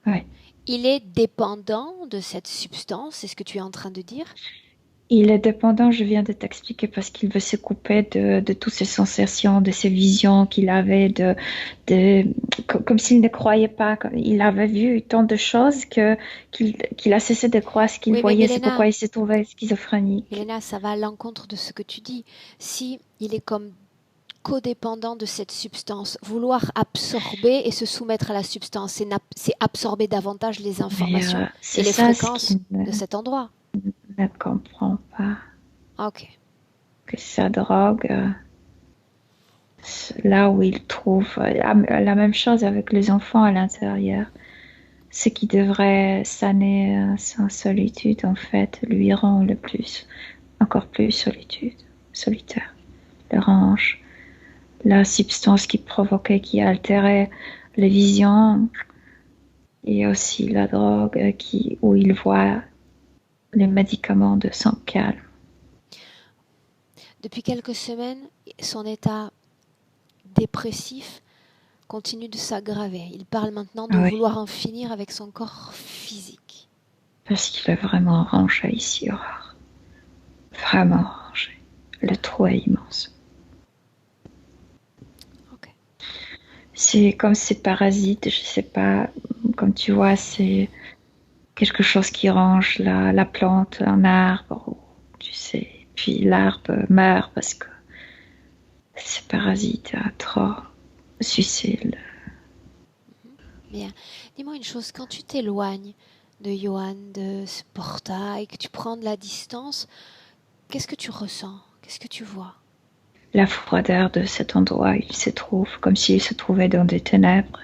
Oui. Il est dépendant de cette substance, c'est ce que tu es en train de dire? Il est dépendant, je viens de t'expliquer, parce qu'il veut se couper de toutes ces sensations, de ces visions qu'il avait, comme s'il ne croyait pas. Il avait vu tant de choses qu'il a cessé de croire ce qu'il voyait. C'est pourquoi il s'est trouvé schizophrénique. Milena, ça va à l'encontre de ce que tu dis. Si il est comme codépendant de cette substance, vouloir absorber et se soumettre à la substance, c'est absorber davantage les informations et les fréquences de cet endroit. Ne comprend pas. Ok. Que sa drogue, là où il trouve la même chose avec les enfants à l'intérieur. Ce qui devrait saner sa solitude, en fait, lui rend encore plus solitaire. Le range. La substance qui provoquait, qui altérait les visions, et aussi la drogue où il voit les médicaments de son calme. Depuis quelques semaines, son état dépressif continue de s'aggraver. Il parle maintenant de Oui, vouloir en finir avec son corps physique. parce qu'il est vraiment rangé ici, Aurore. Vraiment rangé. Le trou est immense. Ok. C'est comme ces parasites, je sais pas, comme tu vois, c'est quelque chose qui range la plante, un arbre, tu sais. Puis l'arbre meurt parce que ces parasites a trop sucé Bien. Dis-moi une chose, quand tu t'éloignes de Johan, de ce portail, que tu prends de la distance, qu'est-ce que tu ressens? Qu'est-ce que tu vois? la froideur de cet endroit où il se trouve, comme s'il se trouvait dans des ténèbres.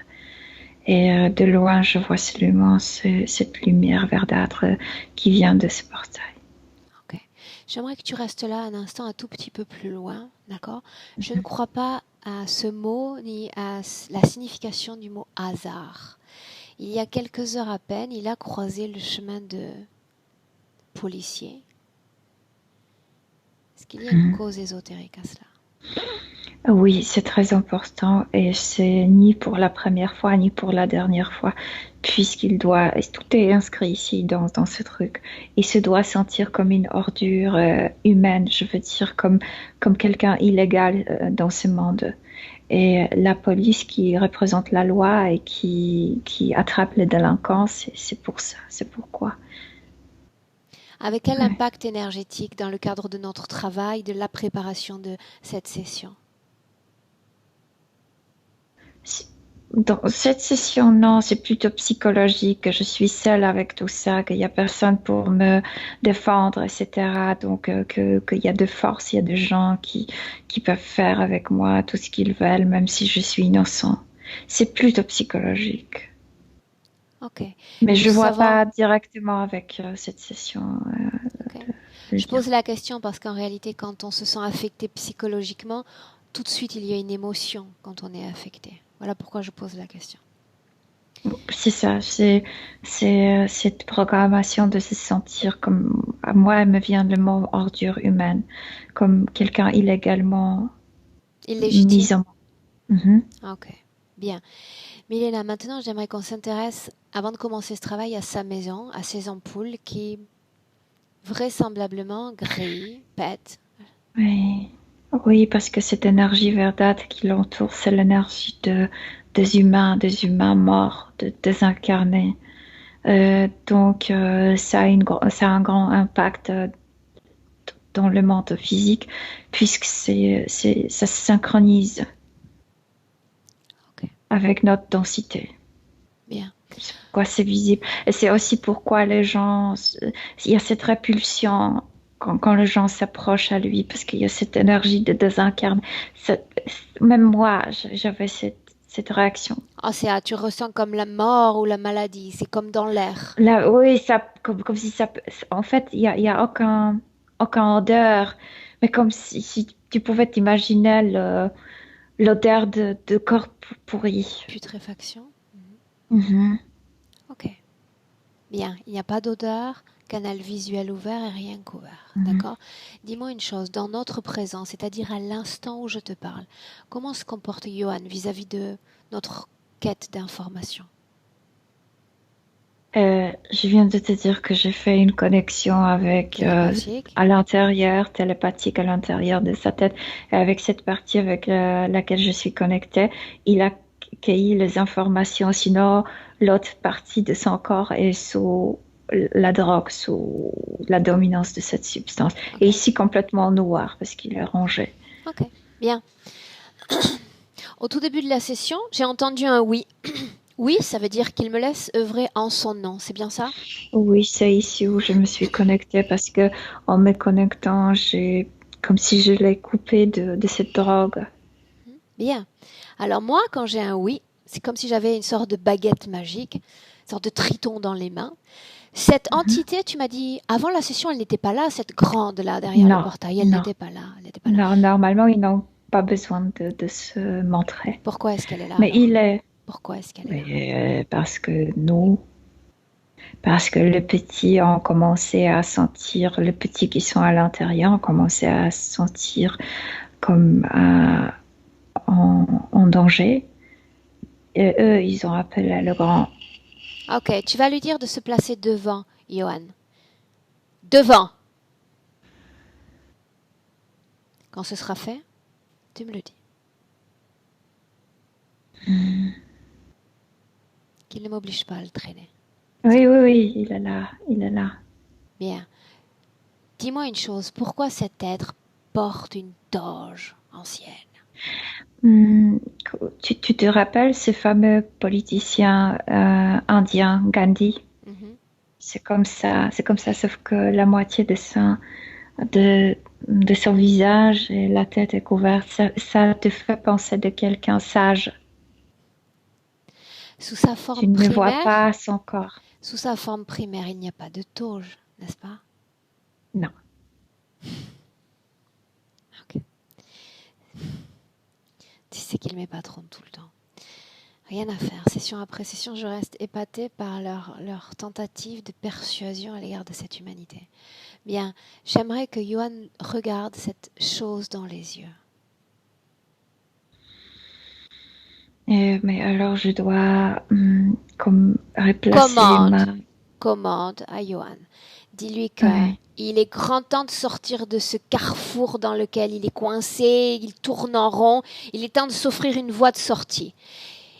Et de loin, je vois seulement cette lumière verdâtre qui vient de ce portail. Ok. J'aimerais que tu restes là un instant, un tout petit peu plus loin, d'accord? Je ne crois pas à ce mot ni à la signification du mot hasard. Il y a quelques heures à peine, il a croisé le chemin de policier. Est-ce qu'il y a une cause ésotérique à cela? Oui, c'est très important et c'est ni pour la première fois ni pour la dernière fois, puisqu'il doit, tout est inscrit ici dans ce truc. Il se doit sentir comme une ordure humaine, je veux dire comme quelqu'un illégal dans ce monde. Et la police qui représente la loi et qui attrape les délinquants, c'est pour ça, c'est pourquoi. Avec quel Ouais. impact énergétique dans le cadre de notre travail, de la préparation de cette session? Dans cette session, non, c'est plutôt psychologique, que je suis seule avec tout ça, qu'il n'y a personne pour me défendre, etc. Donc, qu'il y a de force, il y a des gens qui peuvent faire avec moi tout ce qu'ils veulent, même si je suis innocent. C'est plutôt psychologique. Ok. Mais Nous je ne vois savons. pas directement avec cette session. Ok. Le Je lien. pose la question parce qu'en réalité, quand on se sent affecté psychologiquement, tout de suite il y a une émotion quand on est affecté. Voilà pourquoi je pose la question. C'est ça, c'est cette programmation de se sentir comme, à moi, elle me vient le mot ordure humaine, comme quelqu'un illégalement mis Illégitime? en. Mhm. Ok. Bien. Milena, maintenant j'aimerais qu'on s'intéresse, avant de commencer ce travail, à sa maison, à ses ampoules qui vraisemblablement grillent, pètent. Oui. Oui, parce que cette énergie verdâtre qui l'entoure, c'est l'énergie des humains morts, désincarnés. Donc, ça a un grand impact dans le monde physique, puisque ça se synchronise Ok. avec notre densité. Bien. C'est pourquoi c'est visible. Et c'est aussi pourquoi il y a cette répulsion quand les gens s'approchent à lui, parce qu'il y a cette énergie de désincarne. Même moi, j'avais cette réaction. Ah, tu ressens comme la mort ou la maladie, c'est comme dans l'air. Là, oui, comme si ça. En fait, il y a aucun odeur, mais comme si tu pouvais t'imaginer l'odeur de corps pourri. Putréfaction. Mhm. Ok. Bien, il n'y a pas d'odeur, canal visuel ouvert et rien qu'ouvert. Mhm. D'accord? Dis-moi une chose, dans notre présent, c'est-à-dire à l'instant où je te parle, comment se comporte Johan vis-à-vis de notre quête d'information? Je viens de te dire que j'ai fait une connexion avec Télépathique? à l'intérieur, télépathique à l'intérieur de sa tête, et avec cette partie avec laquelle je suis connectée, il a cueilli les informations. Sinon, l'autre partie de son corps est sous la drogue, sous la dominance de cette substance. Et Ok. ici complètement noir parce qu'il est rangé. Ok. Bien. Au tout début de la session, j'ai entendu un oui. Oui, ça veut dire qu'il me laisse œuvrer en son nom, c'est bien ça? Oui, c'est ici où je me suis connectée parce que en me connectant, j'ai comme si je l'ai coupé de cette drogue. Bien. Alors moi, quand j'ai un oui, c'est comme si j'avais une sorte de baguette magique, une sorte de triton dans les mains. Cette Mhm. entité, tu m'as dit, avant la session, elle n'était pas là, cette grande là derrière le Non, portail, elle non, n'était pas là, elle n'était pas là. non. Normalement, ils n'ont pas besoin de se montrer. Pourquoi est-ce qu'elle est là Mais il alors? est. Pourquoi est-ce qu'elle est là? Et, parce que les petits ont commencé à sentir, les petits qui sont à l'intérieur ont commencé à sentir comme en danger. Et eux, ils ont appelé le grand. Ok, tu vas lui dire de se placer devant, Johan. Devant. Quand ce sera fait, tu me le dis. Qu'il ne m'oblige pas à le traîner. Oui, oui, oui, il est là, il est là. Bien. Dis-moi une chose, pourquoi cet être porte une toge ancienne? Tu te rappelles ce fameux politicien indien, Gandhi? Mhm. C'est comme ça, sauf que la moitié de son visage et la tête est couverte. Ça te fait penser de quelqu'un sage. Sous sa Tu forme ne vois primaire, pas son corps. sous sa forme primaire, il n'y a pas de toge, n'est-ce pas? Non. Ok. Tu sais qu'il m'est patronne tout le temps. Rien à faire. Session après session, je reste épatée par leur tentative de persuasion à l'égard de cette humanité. Bien, j'aimerais que Johan regarde cette chose dans les yeux. Mais alors, je dois comme replacer Commande à Johan. Dis-lui que Ouais. il est grand temps de sortir de ce carrefour dans lequel il est coincé, il tourne en rond, il est temps de s'offrir une voie de sortie.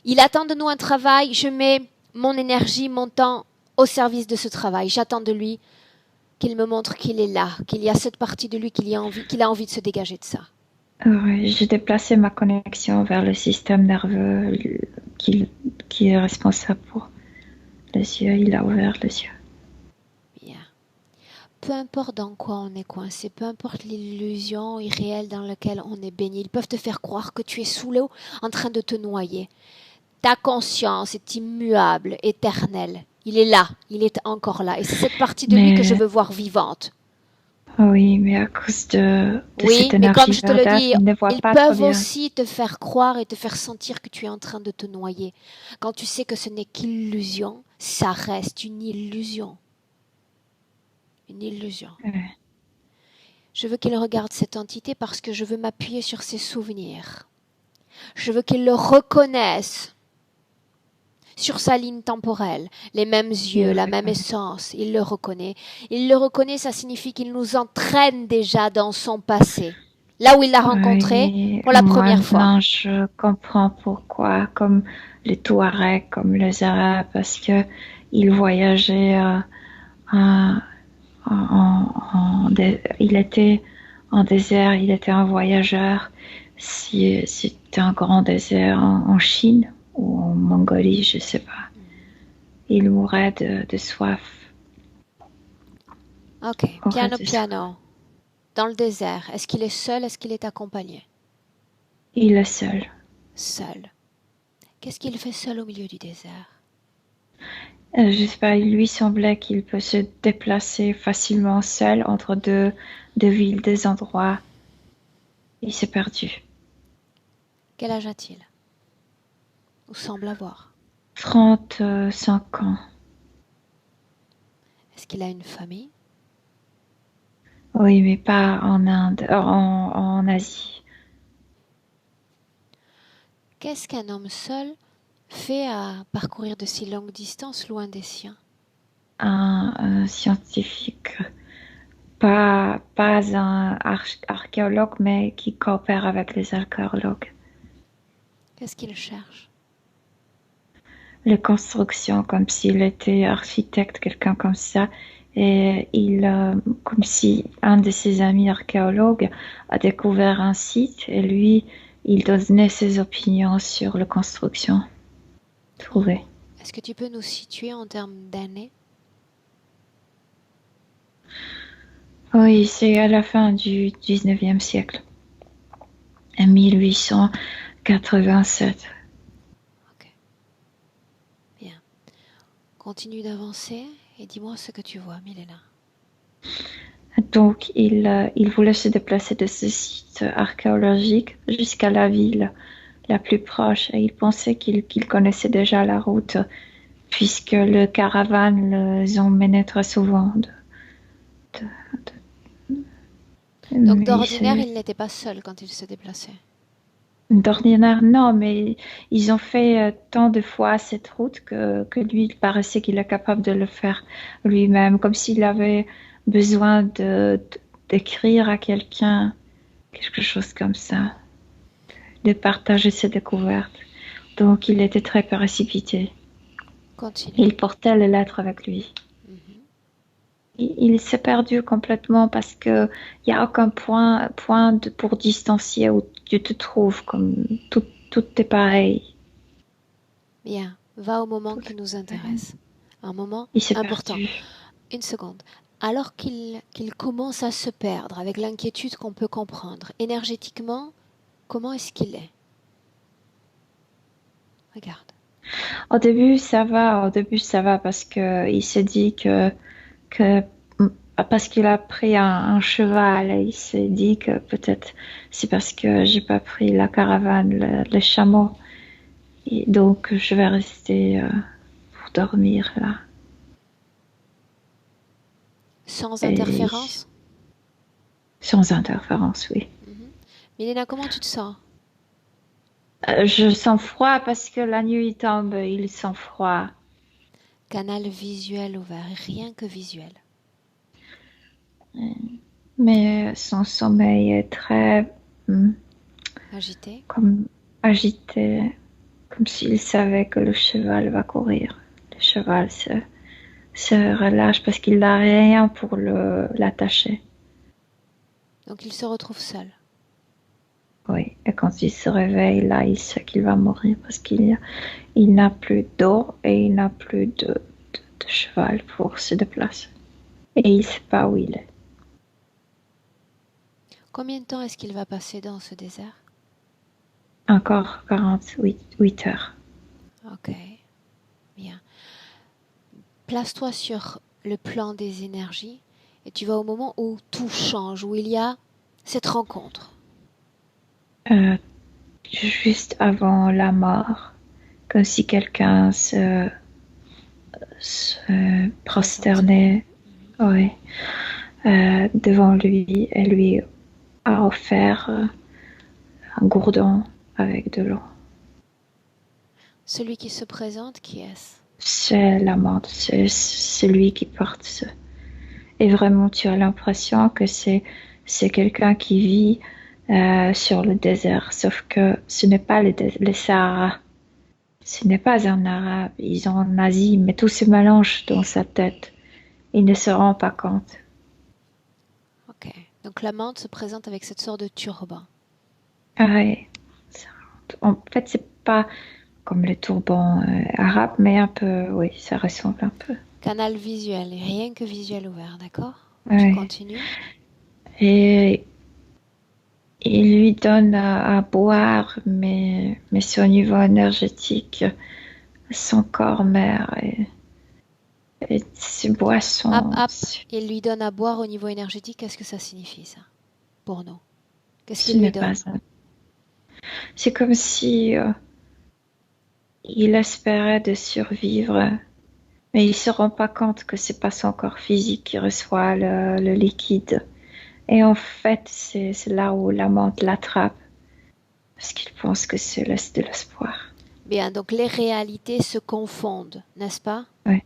Il attend de nous un travail, je mets mon énergie, mon temps au service de ce travail. J'attends de lui qu'il me montre qu'il est là, qu'il y a cette partie de lui qu'il a envie de se dégager de ça. Ouais, j'ai déplacé ma connexion vers le système nerveux qui est responsable pour les yeux. Il a ouvert les yeux. Bien. Peu importe dans quoi on est coincé, peu importe l'illusion irréelle dans laquelle on est baigné, ils peuvent te faire croire que tu es sous l'eau en train de te noyer. Ta conscience est immuable, éternelle. Il est là, il est encore là. Et c'est cette partie de lui que je veux voir vivante. Oui, mais à cause de Oui, cette mais comme énergie je te le verdâtre, dis, il ne voit ils pas trop peuvent bien. aussi te faire croire et te faire sentir que tu es en train de te noyer. Quand tu sais que ce n'est qu'illusion, ça reste une illusion. Une illusion. Ouais. Je veux qu'il regarde cette entité parce que je veux m'appuyer sur ses souvenirs. Je veux qu'il le reconnaisse sur sa ligne temporelle, les mêmes yeux, la même essence. Il le reconnaît. Il le reconnaît, ça signifie qu'il nous entraîne déjà dans son passé. Là où il l'a rencontré Oui, pour la première fois. maintenant je comprends pourquoi, comme les Touaregs, comme les Arabes, parce que ils voyageaient, il était en désert, il était un voyageur. Si c'était un grand désert en Chine ou en Mongolie, je sais pas, il mourait de soif. Ok, piano. Dans le désert, est-ce qu'il est seul, est-ce qu'il est accompagné? Il est seul. Seul. Qu'est-ce qu'il fait seul au milieu du désert? Je sais pas, il lui semblait qu'il peut se déplacer facilement seul entre deux villes, deux endroits. Il s'est perdu. Quel âge a-t-il? Ou semble avoir? 35 ans. Est-ce qu'il a une famille? Oui, mais pas en Inde, en Asie. Qu'est-ce qu'un homme seul fait à parcourir de si longues distances loin des siens? Un scientifique, pas un archéologue, mais qui coopère avec les archéologues. Qu'est-ce qu'il cherche? Les constructions, comme s'il était architecte, quelqu'un comme ça. Et comme si un de ses amis archéologues a découvert un site et lui, il donnait ses opinions sur la construction trouvée. Est-ce que tu peux nous situer en termes d'années? Oui, c'est à la fin du 19e siècle, en 1887. Ok. Bien. Continue d'avancer et dis-moi ce que tu vois, Milena. Donc, il voulait se déplacer de ce site archéologique jusqu'à la ville la plus proche. Et il pensait qu'il connaissait déjà la route, puisque le caravane les emmenait très souvent. De- Donc mais d'ordinaire, il n'était pas seul quand il se déplaçait. d'ordinaire, non, mais ils ont fait tant de fois cette route que lui, il paraissait qu'il est capable de le faire lui-même, comme s'il avait besoin d'écrire à quelqu'un, quelque chose comme ça, de partager ses découvertes. Donc il était très précipité. Continue. Il portait les lettres avec lui. Mhm. Il s'est perdu complètement parce que il y a aucun point pour distancier où tu te trouves, comme tout est pareil. Bien, va au moment Tout qui est nous pareil. intéresse. Un moment Il s'est important. perdu. Une seconde. Alors qu'il commence à se perdre avec l'inquiétude qu'on peut comprendre, énergétiquement, comment est-ce qu'il est? Regarde. Au début, ça va parce que il s'est dit que parce qu'il a pris un cheval, et il s'est dit que peut-être c'est parce que j'ai pas pris la caravane, le chameau. Et donc, je vais rester pour dormir là. Sans Et interférence? sans interférence, oui. Mhm. Milena, comment tu te sens? Je sens froid parce que la nuit tombe, il sent froid. Canal visuel ouvert, rien que visuel. Mais son sommeil est très Agité? comme agité, comme s'il savait que le cheval va courir. Le cheval se relâche parce qu'il n'a rien pour l'attacher. Donc il se retrouve seul. Oui, et quand il se réveille, là, il sait qu'il va mourir parce il n'a plus d'eau et il n'a plus de cheval pour se déplacer. Et il ne sait pas où il est. Combien de temps est-ce qu'il va passer dans ce désert? Encore 48 heures. Ok, bien. Place-toi sur le plan des énergies et tu vas au moment où tout change, où il y a cette rencontre. Euh, Juste avant la mort, comme si quelqu'un se Pressentait. prosternait, ouais, devant lui et lui a offert un gourdon avec de l'eau. Celui qui se présente, qui est-ce? C'est la mort, c'est celui qui porte ce. Et vraiment, tu as l'impression que c'est quelqu'un qui vit sur le désert, sauf que ce n'est pas le Sahara. Ce n'est pas un arabe, ils sont en Asie, mais tout se mélange dans sa tête. Il ne se rend pas compte. Ok. Donc la menthe se présente avec cette sorte de turban. Ah ouais. En fait, c'est pas comme le turban arabe, mais un peu, oui, ça ressemble un peu. Canal visuel, rien que visuel ouvert, d'accord? Tu Ouais. continues. Et il lui donne à boire, mais c'est au niveau énergétique. Son corps mère et ses Hop, boissons. hop. Il lui donne à boire au niveau énergétique. Qu'est-ce que ça signifie, ça, pour nous? Qu'est-ce Ce qu'il lui n'est pas donne? ça. C'est comme si il espérait de survivre, mais il se rend pas compte que c'est pas son corps physique qui reçoit le liquide. Et en fait, c'est là où la menthe l'attrape, parce qu'il pense que c'est de l'espoir. Bien, donc les réalités se confondent, n'est-ce pas? Ouais,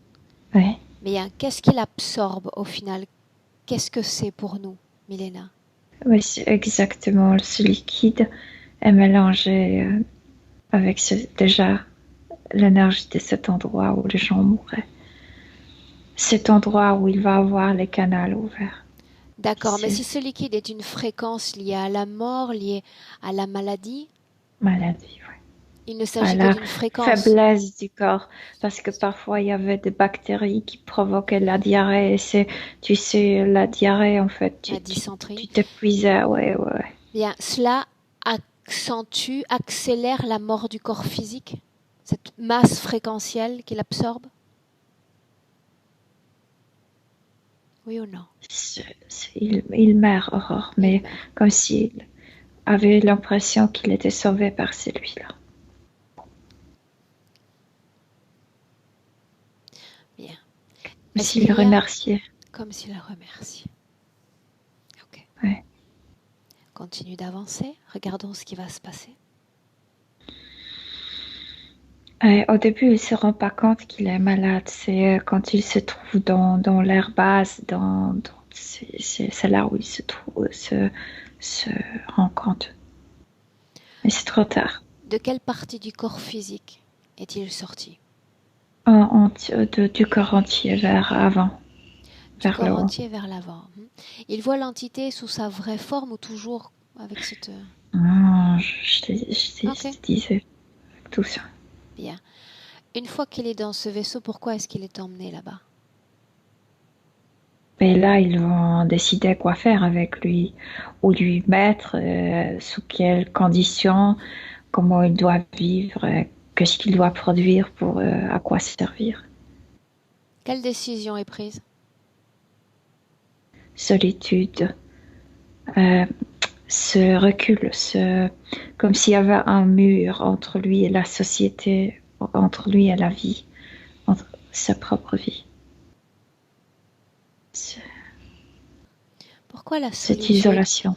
ouais. Bien, qu'est-ce qu'il absorbe au final? Qu'est-ce que c'est pour nous, Milena? Oui, c'est exactement ce liquide est mélangé avec déjà l'énergie de cet endroit où les gens mourraient. Cet endroit où il va avoir les canaux ouverts. D'accord, mais C'est si ce liquide est une fréquence liée à la mort, liée à la maladie, maladie, ouais. il ne À s'agit que la d'une fréquence. faiblesse du corps, parce que parfois il y avait des bactéries qui provoquaient la diarrhée. Et c'est, tu sais, la diarrhée, en fait, La tu dysenterie. t'épuisais, ouais, ouais. Bien, cela accentue, accélère la mort du corps physique, cette masse fréquentielle qu'il absorbe. Oui ou non? Il meurt, Aurore, Il mais meurt. comme si avait l'impression qu'il était sauvé par celui-là. Bien. Comme Est-ce s'il qu'il y a... remerciait. Comme s'il la remercie. Ok. Ouais. Continue d'avancer. Regardons ce qui va se passer. Au début, il ne se rend pas compte qu'il est malade. C'est quand il se trouve dans l'air basse, c'est là où il se rend compte. Mais c'est trop tard. De quelle partie du corps physique est-il sorti? Du corps entier vers avant, Du vers le corps haut. entier vers l'avant. Il voit l'entité sous sa vraie forme ou toujours avec cette... Je te disais tout ça. Bien. Une fois qu'il est dans ce vaisseau, pourquoi est-ce qu'il est emmené là-bas? Et là, ils vont décider quoi faire avec lui, où lui mettre, sous quelles conditions, comment il doit vivre, qu'est-ce qu'il doit produire pour à quoi servir. Quelle décision est prise? Solitude, ce recul, comme s'il y avait un mur entre lui et la société, entre lui et la vie, entre sa propre vie. Pourquoi la Cette solitude? isolation.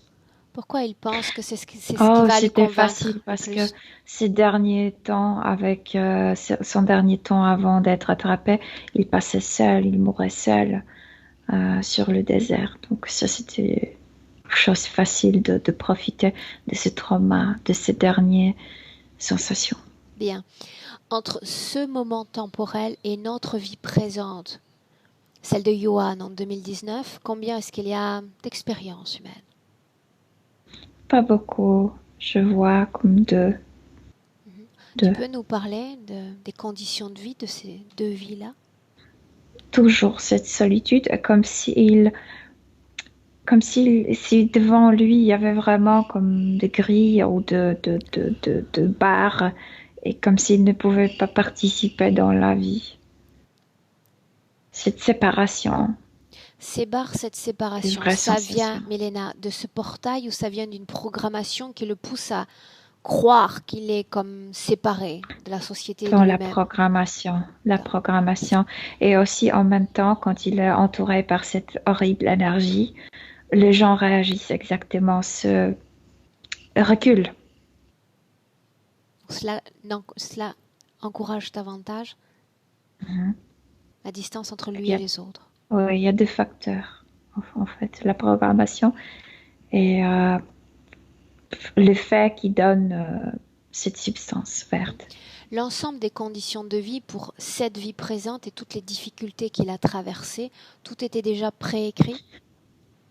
Pourquoi il pense que c'est ce qui va le C'était convaincre facile parce plus? que ces derniers temps, avec son dernier temps avant d'être attrapé, il passait seul, il mourait seul sur le désert. Donc ça, c'était une chose facile de profiter de ce trauma, de ces dernières sensations. Bien. Entre ce moment temporel et notre vie présente, celle de Johan en 2019, combien est-ce qu'il y a d'expérience humaine? Pas beaucoup, je vois comme deux. Tu peux nous parler des conditions de vie de ces deux vies-là? Toujours cette solitude, comme si devant lui il y avait vraiment comme des grilles ou de barres, et comme s'il ne pouvait pas participer dans la vie. Cette séparation. Ces barres, cette séparation, ça vient, Milena, de ce portail ou ça vient d'une programmation qui le pousse à croire qu'il est comme séparé de la société Dans de la lui-même? programmation. Et aussi en même temps, quand il est entouré par cette horrible énergie, les gens réagissent exactement, se reculent. Cela encourage davantage la distance entre lui et les autres. Oui, il y a deux facteurs, en fait, la programmation et le fait qui donne cette substance verte. L'ensemble des conditions de vie pour cette vie présente et toutes les difficultés qu'il a traversées, tout était déjà préécrit?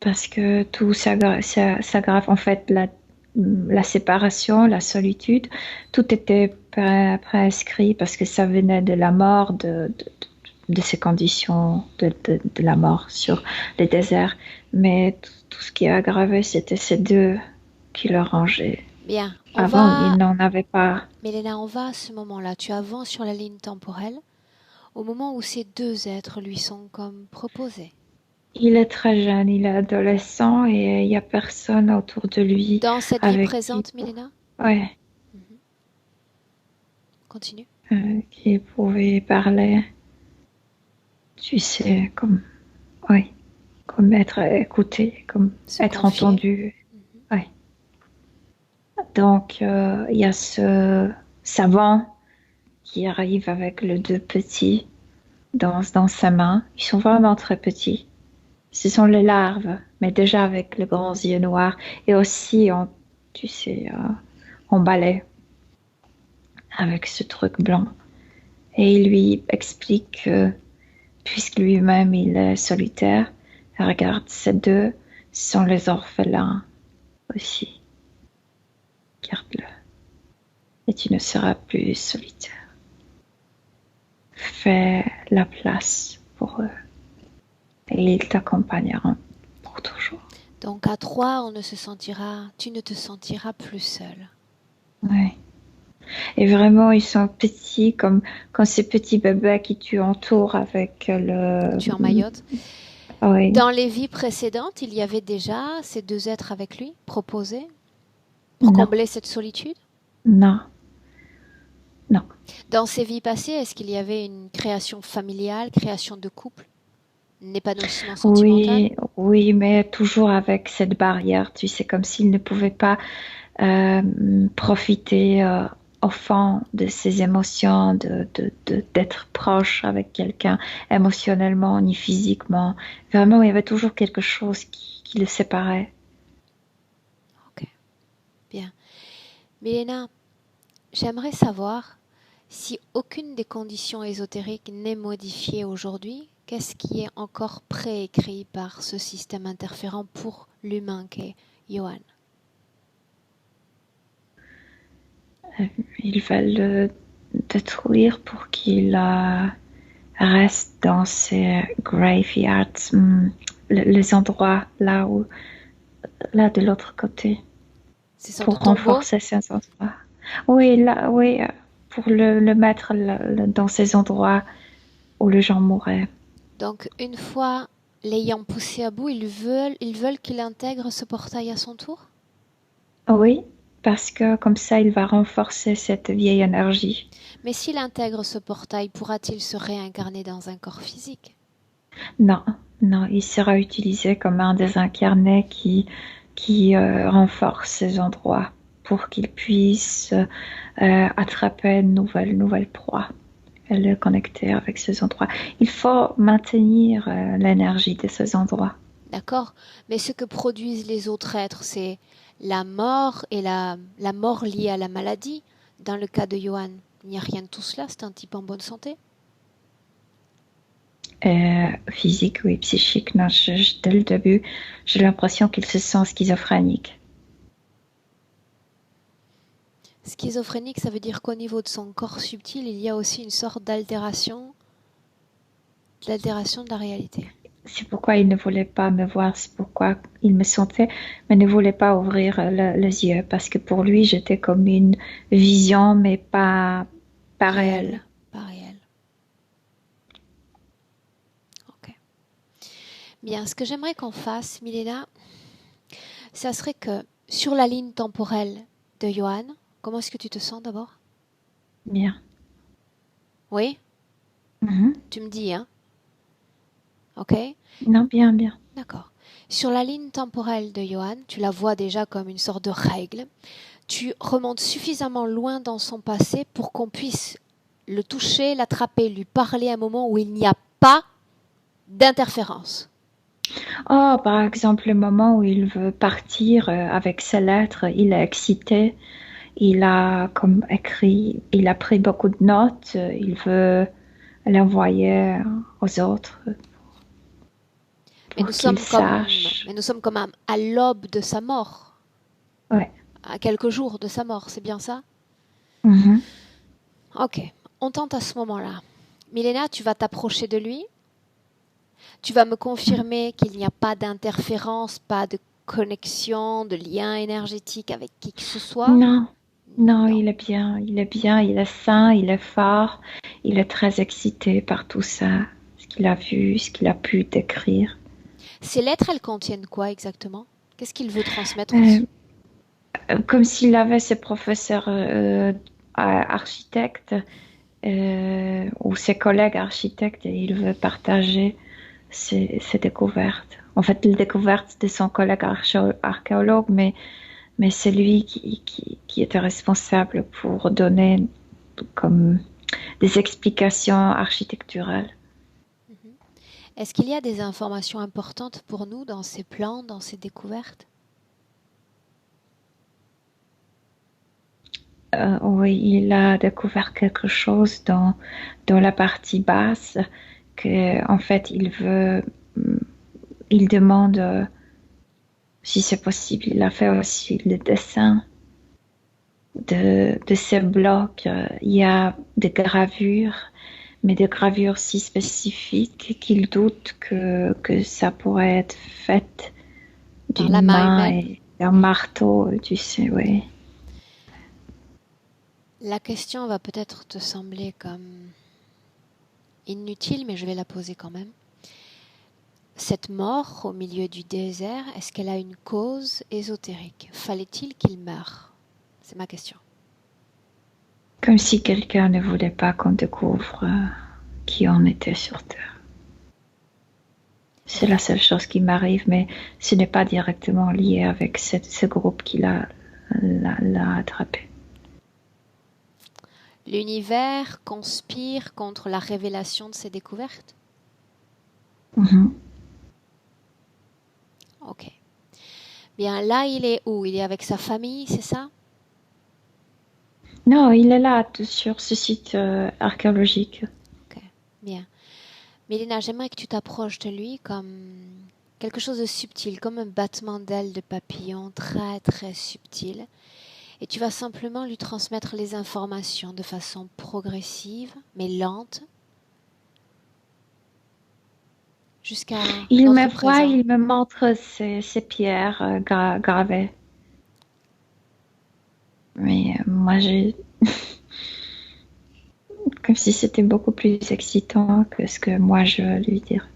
Parce que tout s'aggrave, en fait, la séparation, la solitude, tout était prescrit parce que ça venait de la mort, de ces conditions de la mort sur le désert. Mais tout ce qui a aggravé, c'était ces deux qui le rangeaient. Bien. Avant, il n'en avait pas. Milena, on va à ce moment-là. Tu avances sur la ligne temporelle au moment où ces deux êtres lui sont comme proposés. Il est très jeune, il est adolescent et il n'y a personne autour de lui. Dans cette vie présente, Milena? Oui. Continue. Qui pouvait parler, tu sais, comme être écouté, comme être entendu. Oui. Donc, il y a ce savant qui arrive avec les deux petits dans sa main. Ils sont vraiment très petits. Ce sont les larves, mais déjà avec les grands yeux noirs et aussi, emballés avec ce truc blanc. Et il lui explique que, puisque lui-même il est solitaire, regarde, ces deux sont les orphelins aussi. Garde-le. Et tu ne seras plus solitaire. Fais la place pour eux. Et ils t'accompagneront pour toujours. Donc à trois, tu ne te sentiras plus seul. Oui. Et vraiment, ils sont petits, comme quand ces petits bébés qui tu entoures avec le... Tu emmaillotes. Oui. Dans les vies précédentes, il y avait déjà ces deux êtres avec lui, proposés? pour Non, combler cette solitude? non, non. Dans ses vies passées, est-ce qu'il y avait une création familiale, création de couple, un épanouissement sentimental? Oui, oui, mais toujours avec cette barrière, tu sais, comme s'il ne pouvait pas profiter au fond de ses émotions, d'être proche avec quelqu'un émotionnellement ni physiquement. Vraiment, il y avait toujours quelque chose qui le séparait. Ok, bien. Milena, j'aimerais savoir si aucune des conditions ésotériques n'est modifiée aujourd'hui, qu'est-ce qui est encore préécrit par ce système interférent pour l'humain qu'est Johan? Ils veulent le détruire pour qu'il reste dans ces graveyards, les endroits là de l'autre côté, Ces sortes de pour tombeaux? renforcer ces endroits. Oui, là, oui, pour le mettre dans ces endroits où les gens mouraient. Donc, une fois l'ayant poussé à bout, ils veulent qu'il intègre ce portail à son tour? Oui, parce que comme ça, il va renforcer cette vieille énergie. Mais s'il intègre ce portail, pourra-t-il se réincarner dans un corps physique? Non, non, il sera utilisé comme un désincarné qui renforce ces endroits pour qu'il puisse attraper une nouvelle proie et le connecter avec ces endroits. Il faut maintenir l'énergie de ces endroits. D'accord? Mais ce que produisent les autres êtres, c'est la mort et la mort liée à la maladie. Dans le cas de Johan, il n'y a rien de tout cela, c'est un type en bonne santé. Physique, oui, psychique. Non, dès le début, j'ai l'impression qu'il se sent schizophrénique. Schizophrénique, ça veut dire qu'au niveau de son corps subtil, il y a aussi une sorte d'altération de la réalité. C'est pourquoi il ne voulait pas me voir, c'est pourquoi il me sentait, mais ne voulait pas ouvrir les yeux, parce que pour lui, j'étais comme une vision, mais pas réelle. Réel, pas réel. Ok. Bien, ce que j'aimerais qu'on fasse, Milena, ça serait que sur la ligne temporelle de Johan, comment est-ce que tu te sens d'abord? Bien. Oui, Mhm. tu me dis, hein? Ok? Non, bien, bien. D'accord. Sur la ligne temporelle de Johan, tu la vois déjà comme une sorte de règle. Tu remontes suffisamment loin dans son passé pour qu'on puisse le toucher, l'attraper, lui parler à un moment où il n'y a pas d'interférence. Oh, par exemple, le moment où il veut partir avec ses lettres, il est excité, il a comme écrit, il a pris beaucoup de notes, il veut l'envoyer aux autres Mais pour qu'ils sachent. nous sommes comme à l'aube de sa mort, Ouais. à quelques jours de sa mort, c'est bien ça? Mhm. Ok, on tente à ce moment-là. Milena, tu vas t'approcher de lui. Tu vas me confirmer qu'il n'y a pas d'interférence, pas de connexion, de lien énergétique avec qui que ce soit? Non, non, Non. il est bien, il est sain, il est fort, il est très excité par tout ça, ce qu'il a vu, ce qu'il a pu décrire. Ces lettres, elles contiennent quoi exactement? Qu'est-ce qu'il veut transmettre Euh, aussi? Comme s'il avait ses professeurs architectes ou ses collègues architectes et il veut partager ses découvertes. En fait, les découvertes de son collègue archéologue, mais c'est lui qui était responsable pour donner comme des explications architecturales. Mhm. Est-ce qu'il y a des informations importantes pour nous dans ces plans, dans ces découvertes? Oui, il a découvert quelque chose dans la partie basse que, en fait, il demande si c'est possible. Il a fait aussi le dessin de ces blocs. Il y a des gravures, mais des gravures si spécifiques qu'il doute que ça pourrait être fait Par la d'une main main humaine? et d'un marteau, tu sais, oui. La question va peut-être te sembler comme inutile, mais je vais la poser quand même. Cette mort au milieu du désert, est-ce qu'elle a une cause ésotérique? Fallait-il qu'il meure? C'est ma question. Comme si quelqu'un ne voulait pas qu'on découvre qui on était sur Terre. C'est la seule chose qui m'arrive, mais ce n'est pas directement lié avec ce groupe qui l'a attrapé. L'univers conspire contre la révélation de ces découvertes? Mhm. Ok. Bien, là, il est où? Il est avec sa famille, c'est ça? Non, il est là, sur ce site archéologique. Ok, bien. Mélina, j'aimerais que tu t'approches de lui comme quelque chose de subtil, comme un battement d'ailes de papillon très très subtil. Et tu vas simplement lui transmettre les informations de façon progressive, mais lente, jusqu'à Il me notre voit, présent. il me montre ces pierres gravées. Mais moi, comme si c'était beaucoup plus excitant que ce que moi je veux lui dire.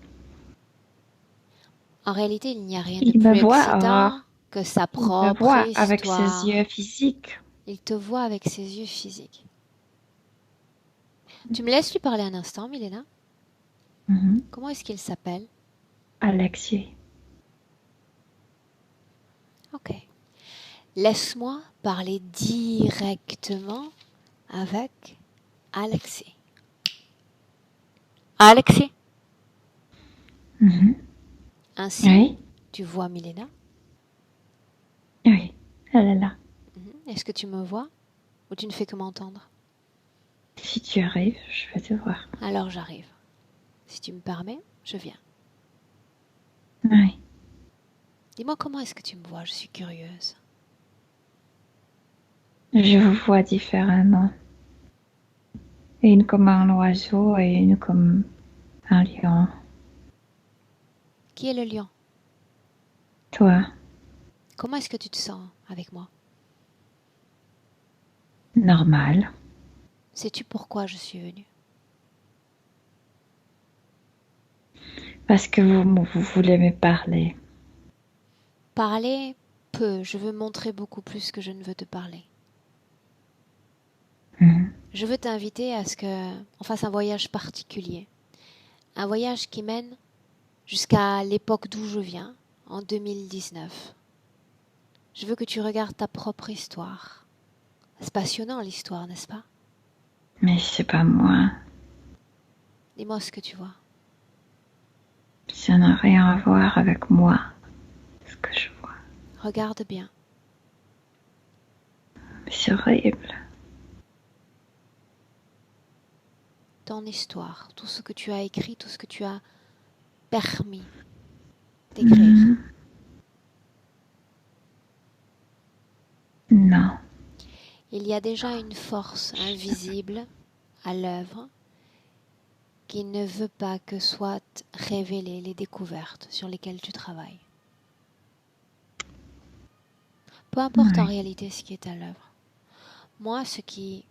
En réalité, il n'y a rien de Il me plus voit, excitant que sa il me propre voit avec ses yeux histoire. physiques. Il te voit avec ses yeux physiques. Tu me laisses lui parler un instant, Milena? Mhm. Comment est-ce qu'il s'appelle? Alexis. Ok. Laisse-moi parler directement avec Alexis. Alexis, Mhm. ainsi, Oui, tu vois Milena? oui, elle est là. Est-ce que tu me vois ou tu ne fais que m'entendre? Si tu arrives, je vais te voir. Alors j'arrive. Si tu me permets, je viens. Oui. Dis-moi comment est-ce que tu me vois, je suis curieuse. Je vous vois différemment. Une comme un oiseau et une comme un lion. Qui est le lion? Toi, Comment est-ce que tu te sens avec moi? normal. Sais-tu pourquoi je suis venue? Parce que vous voulez me parler. Parler peu, je veux montrer beaucoup plus que je ne veux te parler. Mhm. Je veux t'inviter à ce qu'on fasse un voyage particulier. Un voyage qui mène jusqu'à l'époque d'où je viens, en 2019. Je veux que tu regardes ta propre histoire. C'est passionnant l'histoire, n'est-ce pas? Mais c'est pas moi. Dis-moi ce que tu vois. Ça n'a rien à voir avec moi, ce que je vois. Regarde bien. C'est horrible. Ton histoire, tout ce que tu as écrit, tout ce que tu as permis d'écrire. Non. Il y a déjà une force invisible à l'œuvre qui ne veut pas que soient révélées les découvertes sur lesquelles tu travailles. Peu importe en Oui. réalité ce qui est à l'œuvre. Moi, ce qui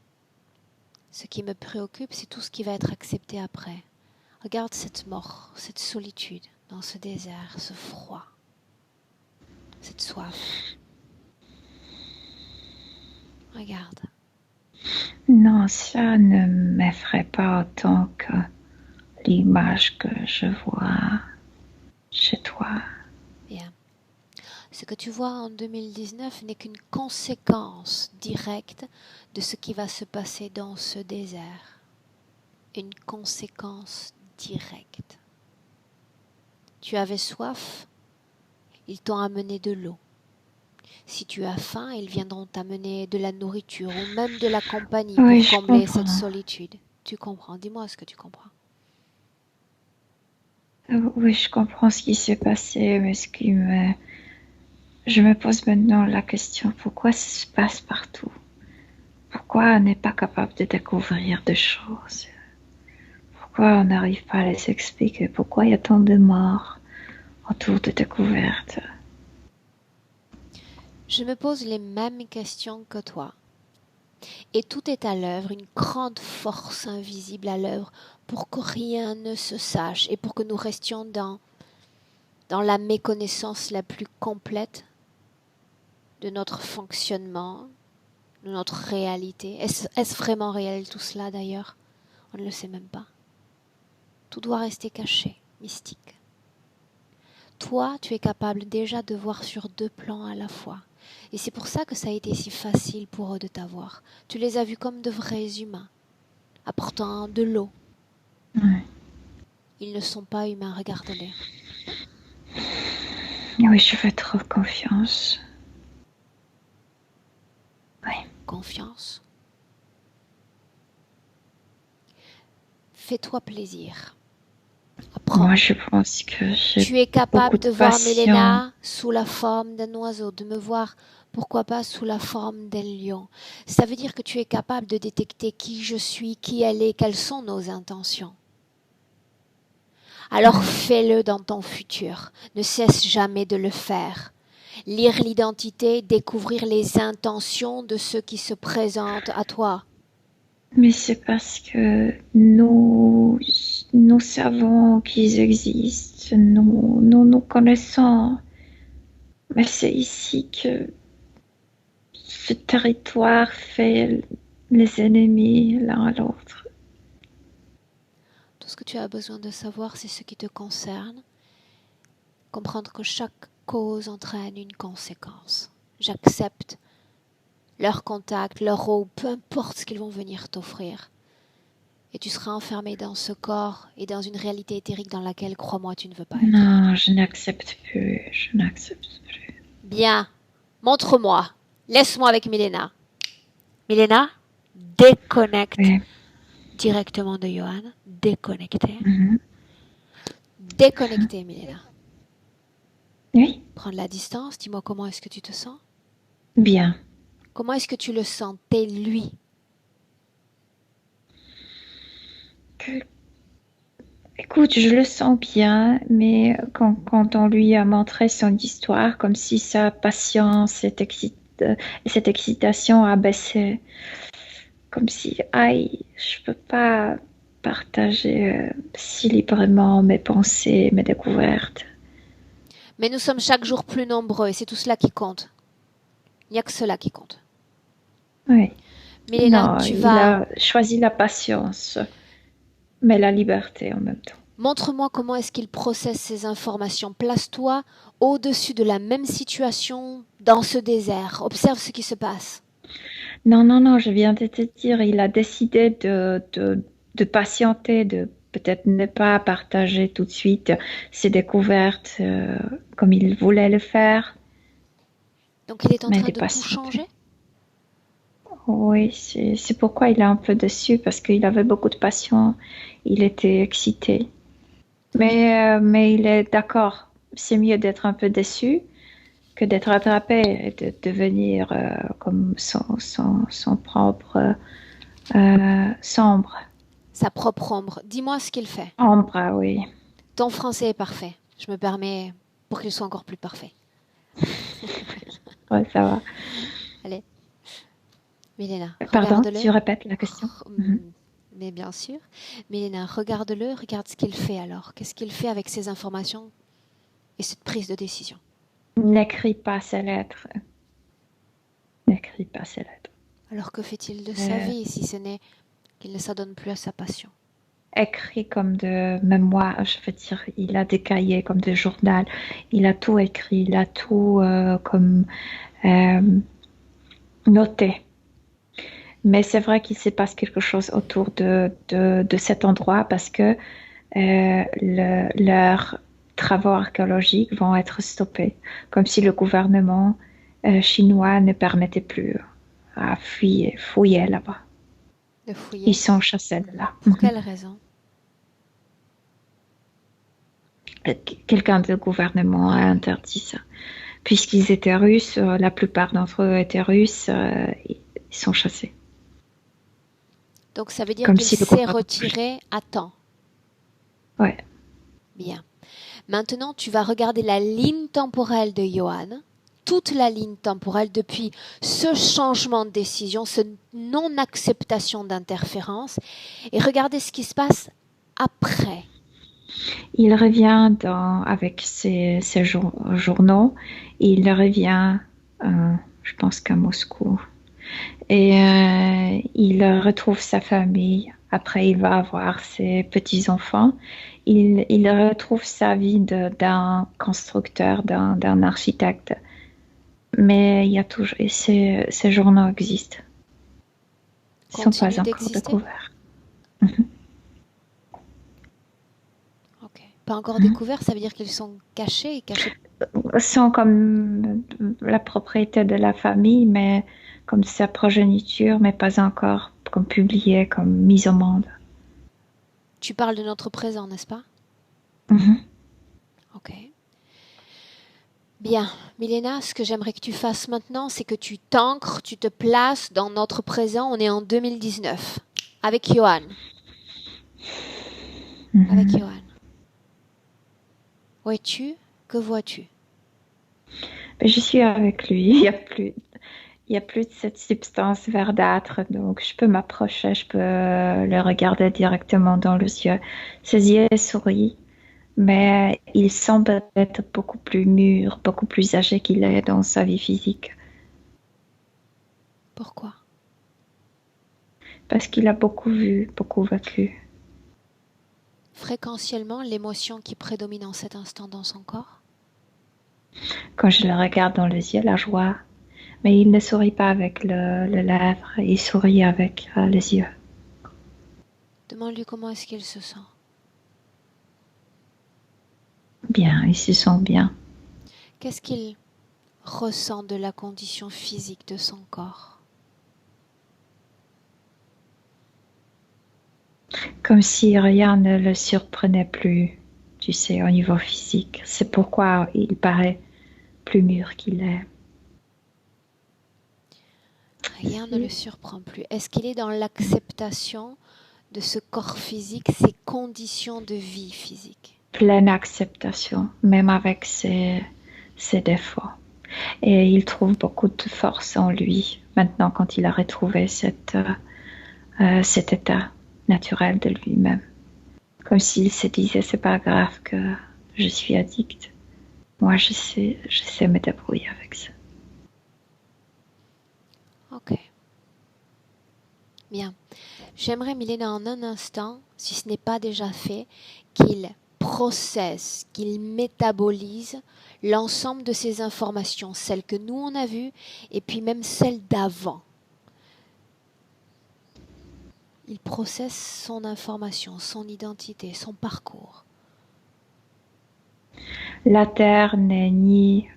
me préoccupe, c'est tout ce qui va être accepté après. Regarde cette mort, cette solitude dans ce désert, ce froid, cette soif. Regarde. Non, ça ne m'effraie pas autant que l'image que je vois chez toi. Bien. Ce que tu vois en 2019 n'est qu'une conséquence directe de ce qui va se passer dans ce désert. Une conséquence directe. Tu avais soif, ils t'ont amené de l'eau. Si tu as faim, ils viendront t'amener de la nourriture ou même de la compagnie Oui, pour je combler comprends. cette solitude. Tu comprends? Dis-moi ce que tu comprends. Oui, je comprends ce qui s'est passé, mais je me pose maintenant la question, pourquoi ça se passe partout? Pourquoi on n'est pas capable de découvrir des choses? Pourquoi on n'arrive pas à les expliquer? Pourquoi il y a tant de morts autour de découvertes? Je me pose les mêmes questions que toi. Et tout est à l'œuvre, une grande force invisible à l'œuvre pour que rien ne se sache et pour que nous restions dans dans la méconnaissance la plus complète de notre fonctionnement, de notre réalité. Est-ce vraiment réel tout cela d'ailleurs? On ne le sait même pas. Tout doit rester caché, mystique. Toi, tu es capable déjà de voir sur 2 plans à la fois. Et c'est pour ça que ça a été si facile pour eux de t'avoir. Tu les as vus comme de vrais humains, apportant de l'eau. Ouais. Ils ne sont pas humains, regarde-les. Oui, je fais trop confiance. Oui. Confiance. Fais-toi plaisir. Apprends. Moi, je pense que j'ai Tu es capable beaucoup de voir patience. Milena sous la forme d'un oiseau, de me voir, pourquoi pas, sous la forme d'un lion. Ça veut dire que tu es capable de détecter qui je suis, qui elle est, quelles sont nos intentions. Alors fais-le dans ton futur. Ne cesse jamais de le faire. Lire l'identité, découvrir les intentions de ceux qui se présentent à toi. Mais c'est parce que nous savons qu'ils existent, nous connaissons. Mais c'est ici que ce territoire fait les ennemis l'un à l'autre. Tout ce que tu as besoin de savoir, c'est ce qui te concerne. Comprendre que chaque cause entraîne une conséquence. J'accepte leur contact, leur eau, peu importe ce qu'ils vont venir t'offrir. Et tu seras enfermé dans ce corps et dans une réalité éthérique dans laquelle, crois-moi, tu ne veux pas être. Non, je n'accepte plus. Bien, montre-moi. Laisse-moi avec Milena. Milena, déconnecte Oui. directement de Johan. Déconnecté. Mhm. Déconnecté, Milena. Oui, Prends de la distance. Dis-moi comment est-ce que tu te sens. bien. Comment est-ce que tu le sentais, lui? Écoute, je le sens bien, mais quand on lui a montré son histoire, comme si sa patience, cette excitation a baissé, comme si, aïe, je peux pas partager si librement mes pensées, mes découvertes. Mais nous sommes chaque jour plus nombreux et c'est tout cela qui compte. Il n'y a que cela qui compte. Oui. Milena, Non, tu il vas... a choisi la patience, mais la liberté en même temps. Montre-moi comment est-ce qu'il processe ces informations. Place-toi au-dessus de la même situation dans ce désert. Observe ce qui se passe. Non, je viens de te dire, il a décidé de patienter, de peut-être ne pas partager tout de suite ses découvertes comme il voulait le faire, Donc il est en mais train de de tout patienter. changer. Oui, c'est pourquoi il est un peu déçu, parce qu'il avait beaucoup de passion, il était excité. Mais il est d'accord, c'est mieux d'être un peu déçu que d'être attrapé et de devenir comme son propre sombre. Sa propre ombre. Dis-moi ce qu'il fait. Ombre, oui. Ton français est parfait. Je me permets pour qu'il soit encore plus parfait. Ouais, ça va. Allez. Milena, Pardon, regarde-le. tu répètes la question? Mais bien sûr. Milena, regarde-le, regarde ce qu'il fait alors. Qu'est-ce qu'il fait avec ces informations et cette prise de décision? N'écris pas ces lettres. N'écris pas ces lettres. Alors que fait-il de sa vie si ce n'est qu'il ne s'adonne plus à sa passion? Écrit comme de mémoire, je veux dire, il a des cahiers comme de journal. Il a tout écrit, il a tout comme noté. Mais c'est vrai qu'il se passe quelque chose autour de cet endroit parce que leurs travaux archéologiques vont être stoppés, comme si le gouvernement chinois ne permettait plus à fouiller là-bas. De fouiller? Ils sont chassés de là. Pour quelle raison? Quelqu'un du gouvernement a interdit ça. Puisqu'ils étaient russes, la plupart d'entre eux étaient russes, ils sont chassés. Donc ça veut dire Comme qu'il si le s'est gouvernement- retiré à temps. Ouais. Bien. Maintenant, tu vas regarder la ligne temporelle de Johan, toute la ligne temporelle depuis ce changement de décision, ce non-acceptation d'interférence, et regarder ce qui se passe après. Il revient avec ses journaux. Il revient, je pense qu'à Moscou. Et il retrouve sa famille. Après, il va avoir ses petits-enfants. Il retrouve sa vie d'un constructeur, d'un architecte. Mais il y a toujours, et ces journaux existent. Ils ne sont Continue pas encore d'exister? découverts. Mhm. Ok. Pas encore Mhm. découvert, ça veut dire qu'ils sont cachés et cachés. Sont comme la propriété de la famille, mais comme sa progéniture, mais pas encore comme publié, comme mise au monde. Tu parles de notre présent, n'est-ce pas? Mhm. Ok. Bien. Milena, ce que j'aimerais que tu fasses maintenant, c'est que tu t'ancres, tu te places dans notre présent. On est en 2019. Avec Johan. Avec Mhm. Johan. Où es-tu? Que vois-tu? Je suis avec lui. Il y a plus de cette substance verdâtre, donc je peux m'approcher, je peux le regarder directement dans les yeux. Ses yeux sourient, mais il semble être beaucoup plus mûr, beaucoup plus âgé qu'il est dans sa vie physique, Pourquoi? parce qu'il a beaucoup vu, beaucoup vécu. Fréquentiellement, l'émotion qui prédomine en cet instant dans son corps? Quand je le regarde dans les yeux, la joie, mais il ne sourit pas avec le lèvre, il sourit avec les yeux. Demande-lui comment est-ce qu'il se sent. Bien, il se sent bien. Qu'est-ce qu'il ressent de la condition physique de son corps? Comme si rien ne le surprenait plus, tu sais, au niveau physique. C'est pourquoi il paraît plus mûr qu'il est. Rien ne le surprend plus. Est-ce qu'il est dans l'acceptation de ce corps physique, ses conditions de vie physique? Pleine acceptation, même avec ses défauts. Et il trouve beaucoup de force en lui, maintenant quand il a retrouvé cet état naturel de lui-même. Comme s'il se disait, c'est pas grave que je suis addict. Moi, je sais me débrouiller avec ça. Ok. Bien. J'aimerais, Milena, en un instant, si ce n'est pas déjà fait, qu'il processe, qu'il métabolise l'ensemble de ces informations, celles que nous on a vues et puis même celles d'avant. Il processe son information, son identité, son parcours. La Terre n'est ni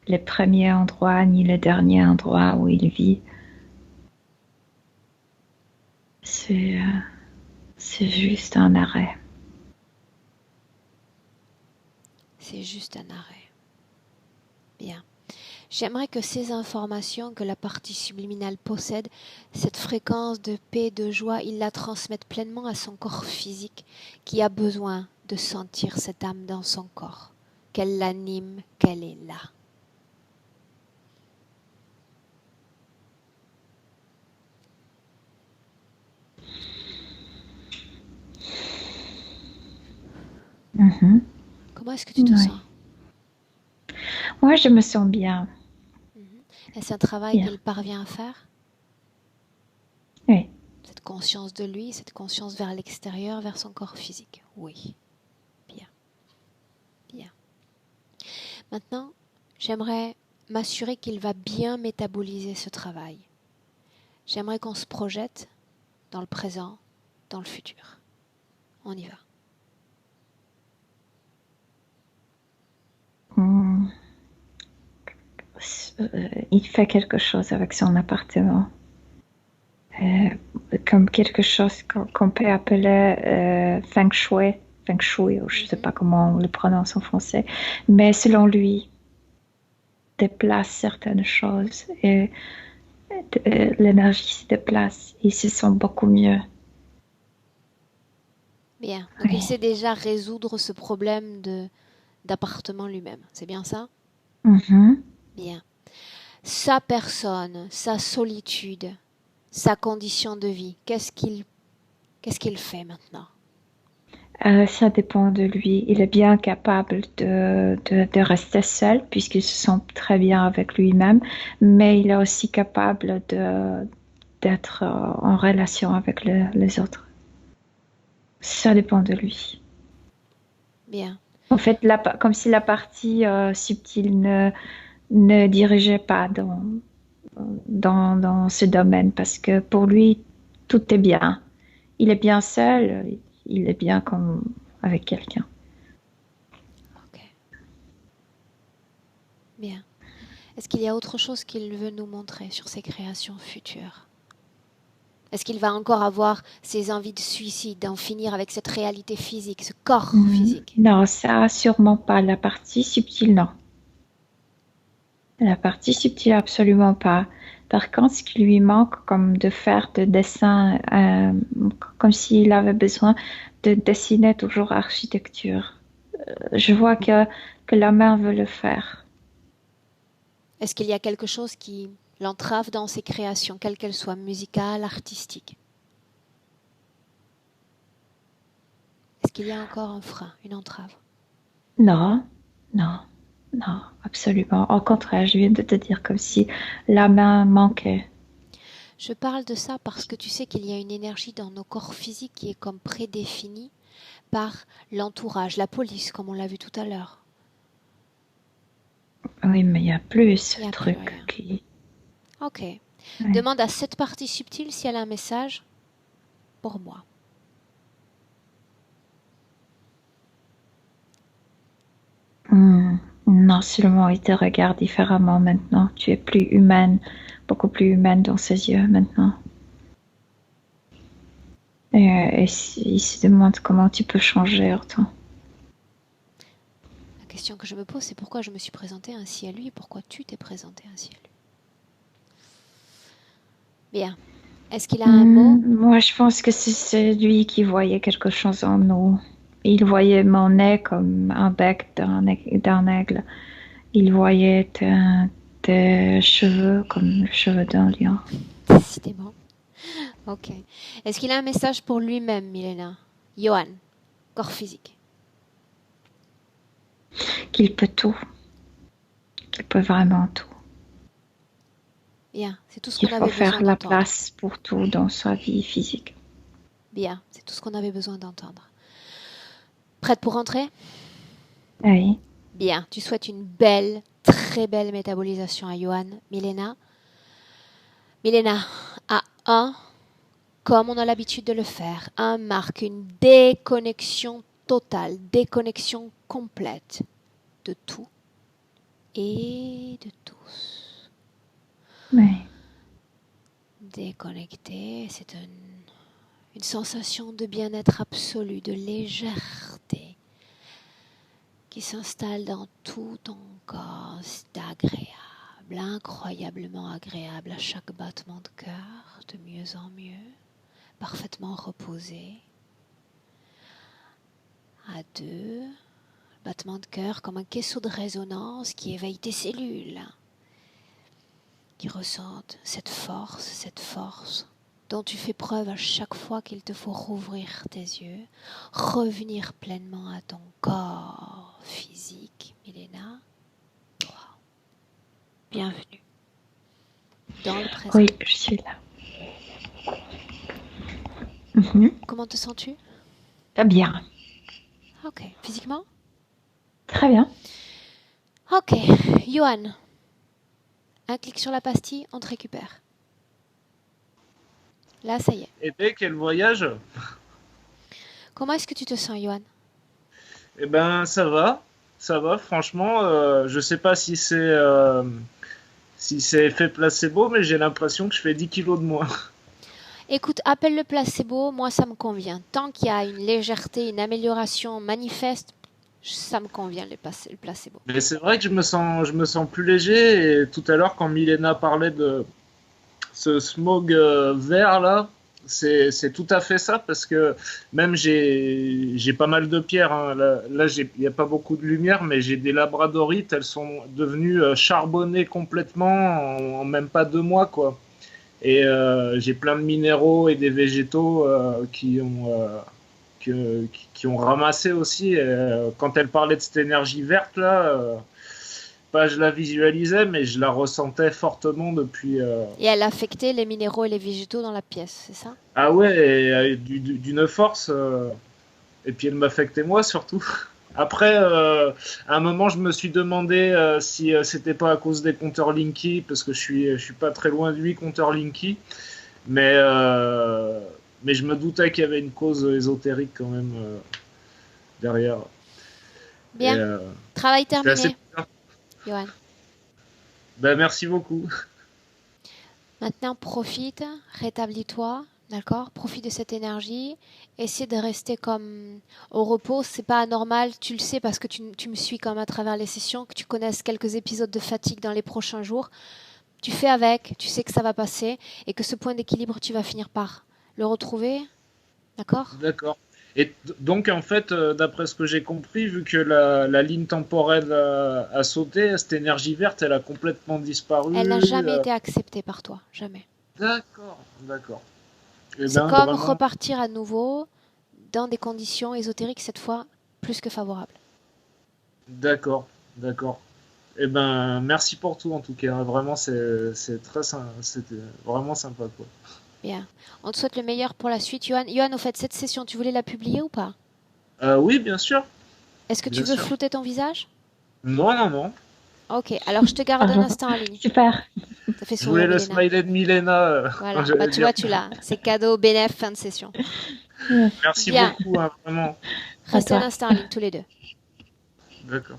le premier endroit ni le dernier endroit où il vit. C'est juste un arrêt. C'est juste un arrêt. Bien. J'aimerais que ces informations que la partie subliminale possède, cette fréquence de paix, de joie, il la transmette pleinement à son corps physique qui a besoin de sentir cette âme dans son corps, qu'elle l'anime, qu'elle est là. Mhm. Comment est-ce que tu te Oui. sens? Moi, je me sens bien. Est-ce un travail Bien. qu'elle parvient à faire? Oui. Cette conscience de lui, cette conscience vers l'extérieur, vers son corps physique. Oui. Bien. Bien. Maintenant, j'aimerais m'assurer qu'il va bien métaboliser ce travail. J'aimerais qu'on se projette dans le présent, dans le futur. On y va. Il fait quelque chose avec son appartement. Comme quelque chose qu'on peut appeler feng shui, ou je ne sais pas comment on le prononce en français, mais selon lui, déplace certaines choses et l'énergie se déplace. Il se sent beaucoup mieux. Bien. Donc il Oui. sait déjà résoudre ce problème d'appartement lui-même. C'est bien ça? Mhm. Bien. Sa personne, sa solitude, sa condition de vie, qu'est-ce qu'il fait maintenant? Ça dépend de lui. Il est bien capable de rester seul puisqu'il se sent très bien avec lui-même, mais il est aussi capable d'être en relation avec les autres. Ça dépend de lui. Bien. En fait, comme si la partie subtile ne dirigeait pas dans ce domaine parce que pour lui, tout est bien. Il est bien seul, il est bien comme avec quelqu'un. Ok. Bien. Est-ce qu'il y a autre chose qu'il veut nous montrer sur ses créations futures? Est-ce qu'il va encore avoir ces envies de suicide, d'en finir avec cette réalité physique, ce corps physique? Non, ça sûrement pas. La partie subtile, non. La partie subtile, absolument pas. Par contre, ce qui lui manque, comme de faire de dessins, comme s'il avait besoin de dessiner toujours architecture. Je vois que la main veut le faire. Est-ce qu'il y a quelque chose qui l'entrave dans ses créations, quelles qu'elles soient, musicales, artistiques? Est-ce qu'il y a encore un frein, une entrave? Non, non, non, absolument. Au contraire, je viens de te dire comme si la main manquait. Je parle de ça parce que tu sais qu'il y a une énergie dans nos corps physiques qui est comme prédéfinie par l'entourage, la police, comme on l'a vu tout à l'heure. Oui, mais il y a plus Il n'y le a plus truc rien. qui. Ok. Ouais. Demande à cette partie subtile si elle a un message pour moi. Non, seulement il te regarde différemment maintenant. Tu es plus humaine, beaucoup plus humaine dans ses yeux maintenant. Et il se demande comment tu peux changer autant. La question que je me pose, c'est pourquoi je me suis présentée ainsi à lui et pourquoi tu t'es présentée ainsi à lui. Bien. Est-ce qu'il a un mot? Moi, je pense que c'est lui qui voyait quelque chose en nous. Il voyait mon nez comme un bec d'un aigle. Il voyait tes cheveux comme les cheveux d'un lion. Décidément. Ok. Est-ce qu'il a un message pour lui-même, Milena? Johan, corps physique. Qu'il peut tout. Qu'il peut vraiment tout. Bien, c'est tout ce Qu'il qu'on faut avait besoin faire la d'entendre. place pour tout dans sa vie physique. Bien, c'est tout ce qu'on avait besoin d'entendre. Prête pour rentrer? Oui. Bien, tu souhaites une belle, très belle métabolisation à Johan. Milena? Milena, à 1, comme on a l'habitude de le faire, 1 marque une déconnexion totale, déconnexion complète de tout et de tous. Oui. Déconnecté, c'est une sensation de bien-être absolu, de légèreté qui s'installe dans tout ton corps. C'est agréable, incroyablement agréable à chaque battement de cœur, de mieux en mieux, parfaitement reposé. À 2, battement de cœur comme un caisseau de résonance qui éveille tes cellules, qui ressentent cette force dont tu fais preuve à chaque fois qu'il te faut rouvrir tes yeux, revenir pleinement à ton corps physique, Milena. Wow. Bienvenue dans le présent. Oui, je suis là. Comment te sens-tu? Bien. Ok. Physiquement? Très bien. Ok. Johan, un clic sur la pastille, on te récupère. Là, ça y est. Et dès quel voyage? Comment est-ce que tu te sens, Johan? Eh ben, ça va, franchement. Je sais pas si c'est effet placebo, mais j'ai l'impression que je fais 10 kilos de moins. Écoute, appelle le placebo, moi ça me convient. Tant qu'il y a une légèreté, une amélioration manifeste, ça me convient le placebo. Mais c'est vrai que je me sens plus léger. Et tout à l'heure, quand Milena parlait de ce smog vert là, c'est tout à fait ça parce que même j'ai pas mal de pierres. Hein. Là il n'y a pas beaucoup de lumière, mais j'ai des labradorites. Elles sont devenues charbonnées complètement en même pas 2 mois quoi. Et j'ai plein de minéraux et des végétaux qui ont ramassé aussi. Quand elle parlait de cette énergie verte, là, pas je la visualisais, mais je la ressentais fortement depuis. Et elle affectait les minéraux et les végétaux dans la pièce, c'est ça? Ah ouais, d'une force. Et puis elle m'affectait moi surtout. Après, à un moment, je me suis demandé si c'était pas à cause des compteurs Linky, parce que je suis pas très loin de lui, compteur Linky. Mais je me doutais qu'il y avait une cause ésotérique quand même derrière. Bien. Et, Travail c'était assez terminé, bizarre. Johan. Ben, merci beaucoup. Maintenant, profite, rétablis-toi, d'accord? Profite de cette énergie. Essaie de rester comme au repos. C'est pas anormal, tu le sais parce que tu me suis comme à travers les sessions, que tu connaisses quelques épisodes de fatigue dans les prochains jours. Tu fais avec, tu sais que ça va passer et que ce point d'équilibre, tu vas finir par le retrouver, d'accord? D'accord. Et donc, en fait, d'après ce que j'ai compris, vu que la ligne temporelle a sauté, cette énergie verte, elle a complètement disparu. Elle n'a jamais été acceptée par toi, jamais. D'accord, d'accord. Eh C'est ben, comme vraiment, repartir à nouveau dans des conditions ésotériques, cette fois plus que favorables. d'accord, d'accord. Eh ben, merci pour tout en tout cas. Vraiment, c'était vraiment sympa, quoi. Bien. On te souhaite le meilleur pour la suite, Johan. Johan, au fait, cette session, tu voulais la publier ou pas? Oui, bien sûr, Est-ce que tu bien veux sûr. flouter ton visage? Non, non, non. Ok, alors je te garde un instant en ligne. Super. Ça fait Je voulais sourire le Milena. smiley de Milena quand Voilà, bah j'allais tu dire. vois, tu l'as. C'est cadeau, bénéf, fin de session. Merci Bien, beaucoup, hein, vraiment. À restez un toi. instant en ligne tous les deux. D'accord.